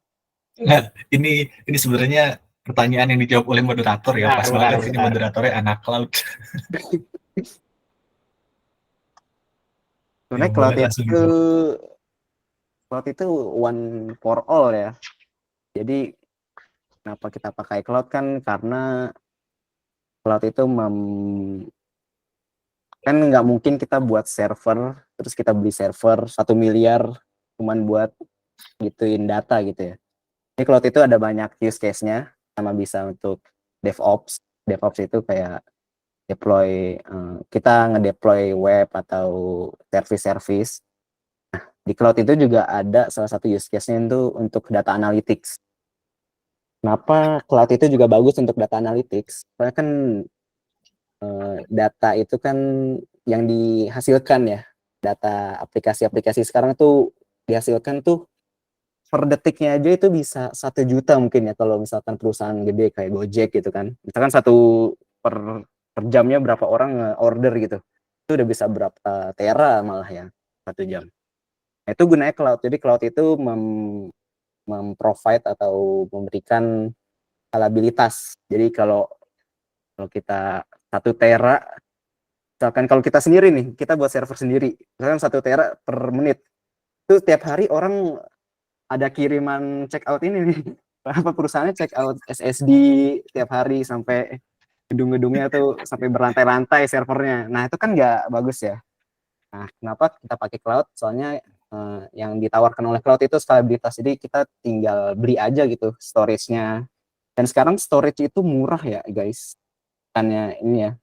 Nah, ini sebenarnya pertanyaan yang dijawab oleh moderator ya. Pas banget ini moderatornya anak cloud. Sebenarnya cloud itu one for all ya. Jadi kenapa kita pakai cloud kan karena cloud itu kan nggak mungkin kita buat server terus kita beli server 1 miliar cuman buat gituin data gitu ya. Ini cloud itu ada banyak use case-nya, sama bisa untuk DevOps. DevOps itu kayak kita ngedeploy web atau service-service. Di cloud itu juga ada salah satu use case-nya itu untuk data analytics. Kenapa cloud itu juga bagus untuk data analytics? Karena kan data itu kan yang dihasilkan ya, data aplikasi-aplikasi sekarang tuh dihasilkan tuh per detiknya aja itu bisa 1 juta mungkin ya kalau misalkan perusahaan gede kayak Gojek gitu kan. Misalkan per jamnya berapa orang order gitu. Itu udah bisa berapa tera malah ya 1 jam. Nah, itu gunanya cloud. Jadi cloud itu memprovide atau memberikan scalabilitas. Jadi kalau kita 1 tera, misalkan kalau kita sendiri nih, kita buat server sendiri, misalkan 1 tera per menit, itu tiap hari orang ada kiriman check out ini nih, apa perusahaannya check out SSD tiap hari sampai gedung-gedungnya tuh sampai berlantai-lantai servernya. Nah itu kan nggak bagus ya. Nah kenapa kita pakai cloud? Soalnya yang ditawarkan oleh cloud itu stabilitas, jadi kita tinggal beli aja gitu storage-nya. Dan sekarang storage itu murah ya guys. Bukannya ini ya,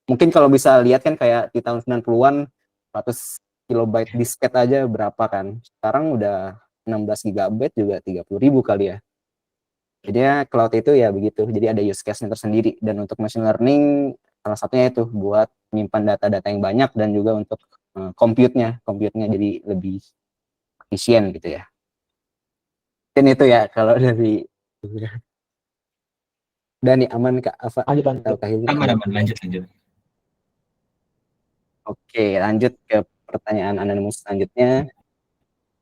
mungkin kalau bisa lihat kan kayak di tahun 90-an 100 kilobyte disket aja berapa kan. Sekarang udah 16 GB juga 30.000 kali ya. Jadi ya cloud itu ya begitu. Jadi ada use case-nya tersendiri. Dan untuk machine learning salah satunya itu buat menyimpan data-data yang banyak dan juga untuk compute-nya jadi lebih efisien gitu ya. Dan itu ya kalau dari Dani aman Kak Ava. Aman, lanjut. Oke, lanjut ke pertanyaan anonimus selanjutnya.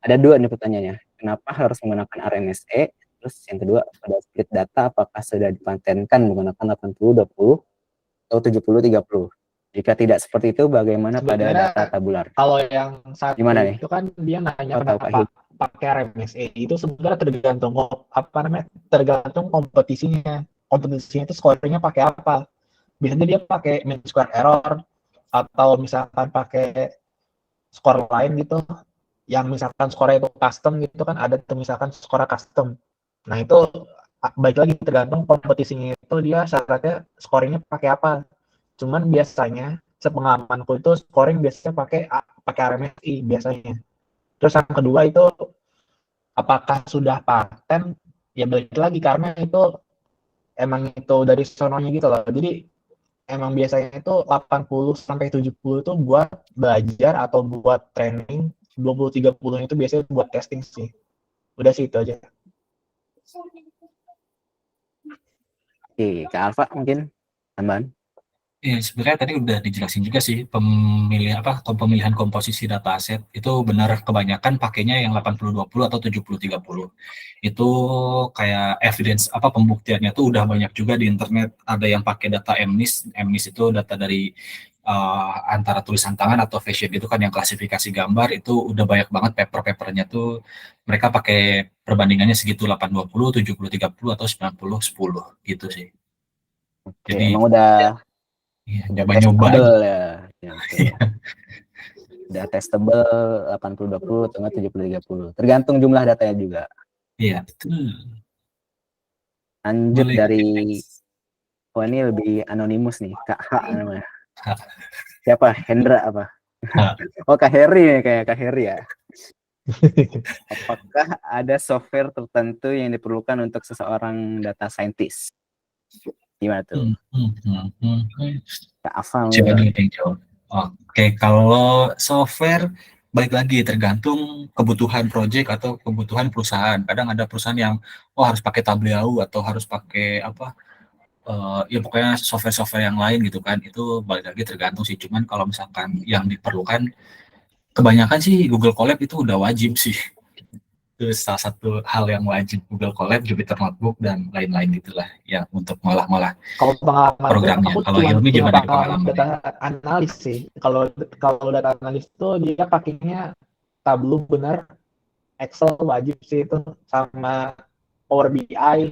Ada 2 nih pertanyaannya. Kenapa harus menggunakan RMSE? Terus yang kedua, pada split data apakah sudah dipatenkan menggunakan 80-20 atau 70-30? Jika tidak seperti itu, bagaimana pada data tabular? Kalau yang satu Gimana nih? itu kan dia nanya kenapa pakai RMSE, itu sebenarnya tergantung kompetisinya. Kompetisinya itu skornya pakai apa? Biasanya dia pakai mean square error atau misalkan pakai skor lain gitu, yang misalkan skornya itu custom gitu kan, ada tuh misalkan skor custom. Nah itu baik lagi tergantung kompetisinya itu dia syaratnya scoringnya pakai apa. Cuman biasanya sepengalamanku itu scoring biasanya pakai RMSI biasanya. Terus yang kedua itu apakah sudah paten? Ya balik lagi karena itu emang itu dari sononya gitu loh. Jadi emang biasanya itu 80 sampai 70 itu buat belajar atau buat training, 20-30 itu biasanya buat testing sih. Udah sih itu aja. Oke, Kak Alfa mungkin tambahan? Ya, sebenarnya tadi udah dijelasin juga sih pemilihan komposisi data aset itu benar kebanyakan pakainya yang 80-20 atau 70-30. Itu kayak evidence pembuktiannya tuh udah banyak juga di internet. Ada yang pakai data MNIST. MNIST itu data dari antara tulisan tangan atau fashion gitu kan yang klasifikasi gambar itu udah banyak banget paper-papernya tuh mereka pakai perbandingannya segitu 8-20, 70-30 atau 90-10 gitu sih. Oke, Jadi emang udah nyoba-nyoba testable aja. ya. Ya, betul. Udah testable 80-20 atau enggak 70-30. Tergantung jumlah datanya juga. Iya, betul. Lanjut Boleh. dari ini lebih anonimus nih, Kak H namanya. H. Siapa? Hendra apa? H. Oh, Kak Heri nih, kayak Kak Heri ya. Apakah ada software tertentu yang diperlukan untuk seseorang data scientist? Gimana tuh? Kak Afam. Coba dulu yang jawab. Oke, kalau software balik lagi tergantung kebutuhan project atau kebutuhan perusahaan. Kadang ada perusahaan yang harus pakai Tableau atau harus pakai apa ya pokoknya software-software yang lain gitu kan. Itu balik lagi tergantung sih. Cuman kalau misalkan yang diperlukan kebanyakan sih Google Colab itu udah wajib sih. Itu salah satu hal yang wajib, Google Colab, Jupyter Notebook dan lain-lain gitulah yang untuk ngolah-ngolah Kalau pengalaman programnya. aku Kalau cuma Hilmi punya gimana di pengalaman pengalamannya? data analis sih. Kalau data analis tuh dia pakainya Tableau benar, Excel wajib sih itu, sama Power BI,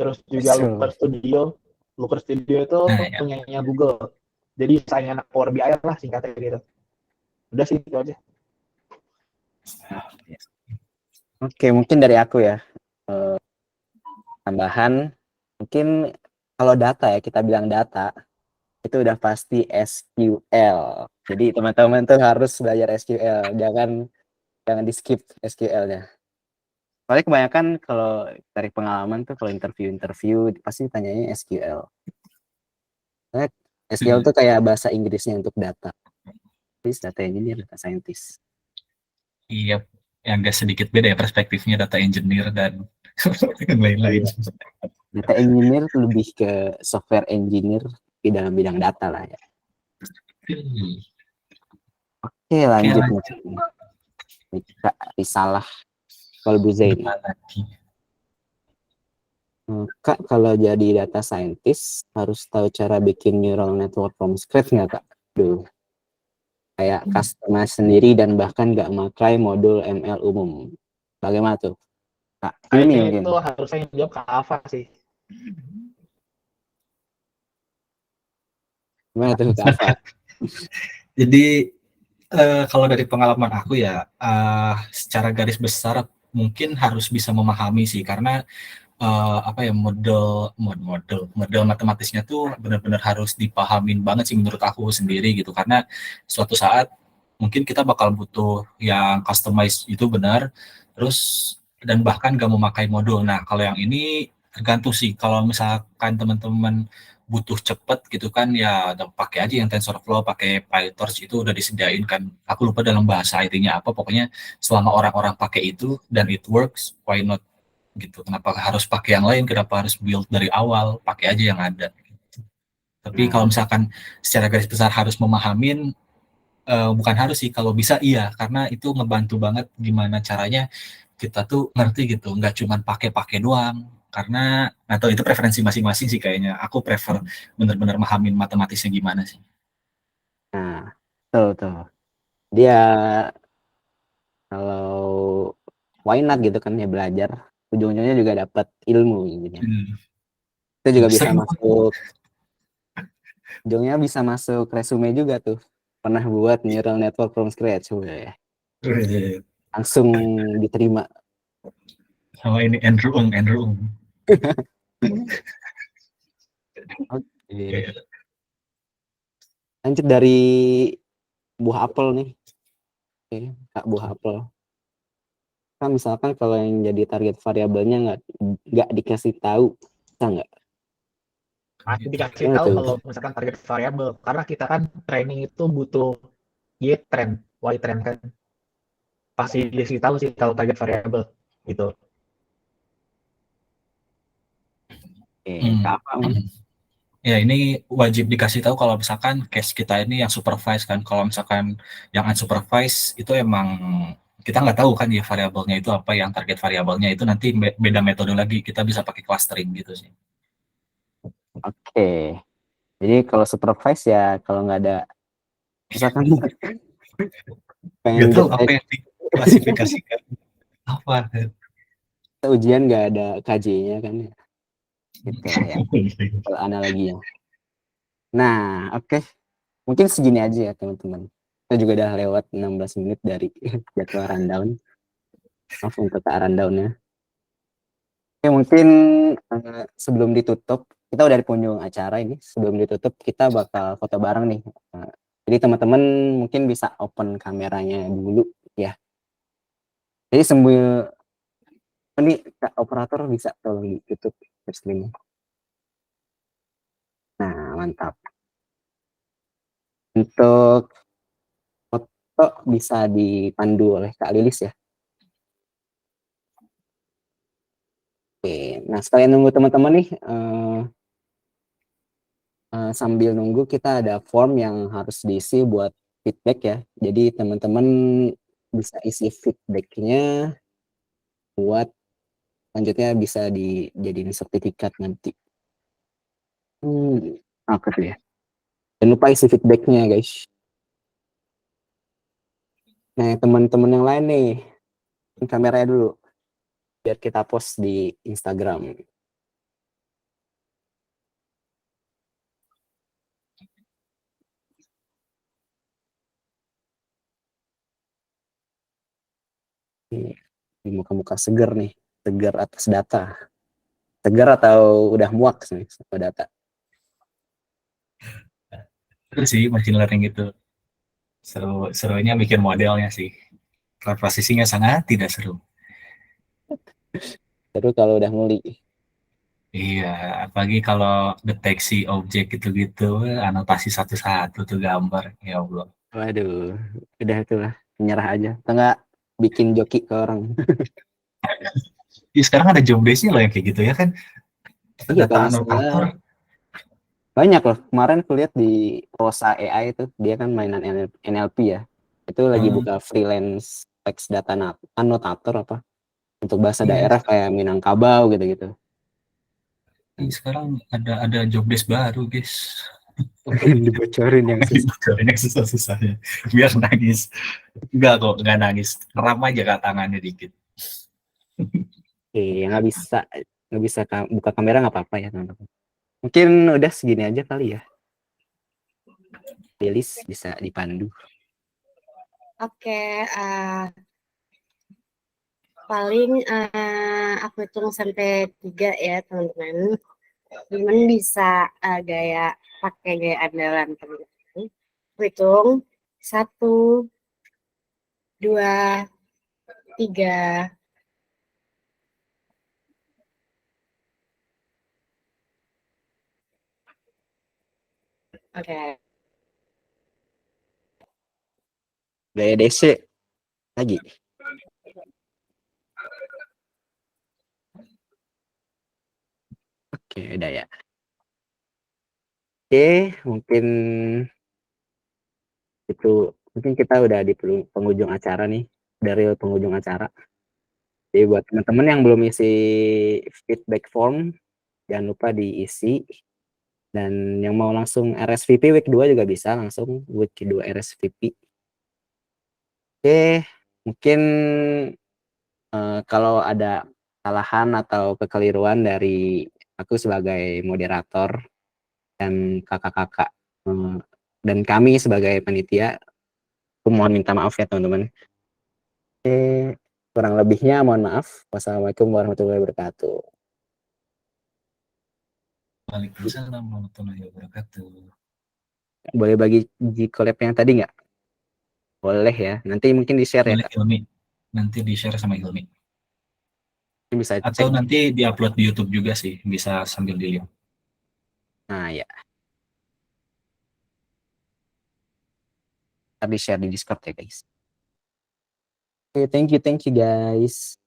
terus juga Looker Studio. Looker Studio itu Nah, ya. punyanya Google. Jadi saya anak Power BI lah singkatnya gitu. Udah sih itu aja. Oke, mungkin dari aku ya. Tambahan, mungkin kalau data ya, kita bilang data, itu udah pasti SQL. Jadi teman-teman tuh harus belajar SQL. Jangan di skip SQL-nya. Soalnya kebanyakan kalau dari pengalaman tuh kalau interview pasti tanyanya SQL. Soalnya SQL tuh kayak bahasa Inggrisnya untuk data. Jadi data engineer, data scientist. Iya, yang agak sedikit beda ya perspektifnya data engineer dan yang lain-lain. Data engineer lebih ke software engineer di dalam bidang data lah ya. Oke, lanjut nih. Kak Risalah Kolbuzain. Kak, kalau jadi data scientist harus tahu cara bikin neural network from scratch nggak, Kak? Kayak customize sendiri dan bahkan nggak pakai modul ML umum. Bagaimana tuh, Kak? Ini Kayaknya mungkin. itu harusnya yang jawab Kak Ava sih. Gimana tuh, Kak Ava? Jadi kalau dari pengalaman aku ya, secara garis besar mungkin harus bisa memahami sih karena apa ya model matematisnya tuh benar-benar harus dipahamin banget sih menurut aku sendiri gitu karena suatu saat mungkin kita bakal butuh yang customize itu benar terus dan bahkan gak memakai modul. Nah kalau yang ini tergantung sih kalau misalkan teman-teman butuh cepet gitu kan ya pakai aja yang TensorFlow, pakai PyTorch itu udah disediain kan. Aku lupa dalam bahasa IT-nya apa, pokoknya selama orang-orang pakai itu dan it works, why not gitu. Kenapa harus pakai yang lain? Kenapa harus build dari awal? Pakai aja yang ada. Gitu. Tapi kalau misalkan secara garis besar harus memahamin, bukan harus sih. Kalau bisa iya, karena itu ngebantu banget gimana caranya kita tuh ngerti gitu. Nggak cuma pakai-pakai doang. Karena atau itu preferensi masing-masing sih kayaknya. Aku prefer bener-bener mahamin matematisnya gimana sih. Nah, tuh. Dia kalau why not gitu kan ya belajar, ujung-ujungnya juga dapat ilmu gitu. Itu juga bisa masuk, ujungnya bisa masuk resume juga tuh. Pernah buat neural network from scratch ya. Langsung diterima. Sama ini Andrew Ng. Oke. Lanjut dari buah apel nih. Oke, Kak, buah apel. Kan misalkan kalau yang jadi target variabelnya nggak dikasih tahu, bisa nggak? Pasti dikasih tahu kalau misalkan target variabel, karena kita kan training itu butuh Y trend, Y trend kan. Pasti dikasih tahu sih kalau target variabel gitu. Apa? Ya ini wajib dikasih tahu kalau misalkan case kita ini yang supervise kan. Kalau misalkan yang unsupervised itu emang kita nggak tahu kan ya variabelnya itu apa, yang target variabelnya itu nanti beda metode lagi. Kita bisa pakai clustering gitu sih. Oke. Jadi kalau supervise ya kalau nggak ada misalkan Nggak pengen tahu apa detek yang diklasifikasikan apa. ujian nggak ada KJ-nya kan ya. Itulah ya kalau analoginya. Nah, oke. Mungkin segini aja ya teman-teman. Kita juga udah lewat 16 menit dari jadwal rundown. Maaf untuk ke rundownnya. Oke, mungkin sebelum ditutup, kita udah di penghujung acara ini. Sebelum ditutup, kita bakal foto bareng nih. Jadi teman-teman mungkin bisa open kameranya dulu ya. Jadi sambil ini Kak operator bisa tolong ditutup screen-nya. Nah, mantap. Untuk foto bisa dipandu oleh Kak Lilis ya. Oke, nah sekalian nunggu teman-teman nih, sambil nunggu kita ada form yang harus diisi buat feedback ya. Jadi teman-teman bisa isi feedbacknya buat selanjutnya bisa dijadiin sertifikat nanti. Oke ya. Jangan lupa isi feedbacknya guys. Nah teman-teman yang lain nih, kameranya dulu biar kita post di Instagram. Nih, di muka-muka seger nih, seger atas data. Seger atau udah muak nih sama data? Itu sih machine learning itu serunya bikin modelnya sih. Kalau prosesinya sangat tidak seru. Terus kalau udah nguli. Iya, apalagi kalau deteksi objek gitu-gitu, anotasi satu-satu tuh gambar, ya Allah. Waduh, udah itulah menyerah aja. Atau enggak bikin joki ke orang. Ya, sekarang ada job desk-nya loh yang kayak gitu ya kan, Iya data kalau nggak salah anotator. banyak loh. Kemarin aku lihat di Rosa AI itu, dia kan mainan NLP ya. Itu lagi Hmm, buka freelance text data anotator apa untuk bahasa iya, daerah kayak Minangkabau gitu-gitu. sekarang ada job desk baru, guys. Dibocorin yang susah. Bukan yang susah-susahnya, biar nangis. Enggak kok, enggak nangis. Keram aja kak tangannya dikit. Nggak bisa buka kamera nggak apa-apa ya teman-teman. Mungkin udah segini aja kali ya. Lilis bisa dipandu. Oke, paling aku hitung sampai 3 ya teman-teman. Teman bisa pakai gaya andalan teman-teman. Aku hitung 1, 2, 3. Oke. Gaya DC lagi. Oke, udah ya. Oke, mungkin mungkin kita udah di penghujung acara nih, dari penghujung acara. Jadi buat teman-teman yang belum isi feedback form, jangan lupa diisi. Dan yang mau langsung RSVP week 2 juga bisa langsung week 2 RSVP. Oke, mungkin kalau ada kesalahan atau kekeliruan dari aku sebagai moderator dan kakak-kakak dan kami sebagai panitia, aku mohon minta maaf ya teman-teman. Oke, kurang lebihnya mohon maaf. Wassalamualaikum warahmatullahi wabarakatuh. Waalaikumsalam warahmatullahi wabarakatuh. Boleh bagi G-Collab yang tadi nggak? Boleh ya. Nanti mungkin di-share ya Boleh Kak. Hilmi, nanti di-share sama Hilmi. Bisa Atau cek. nanti di-upload di YouTube juga sih, bisa sambil dilihat. Nah ya, ntar di-share di Discord ya guys. Oke, thank you guys.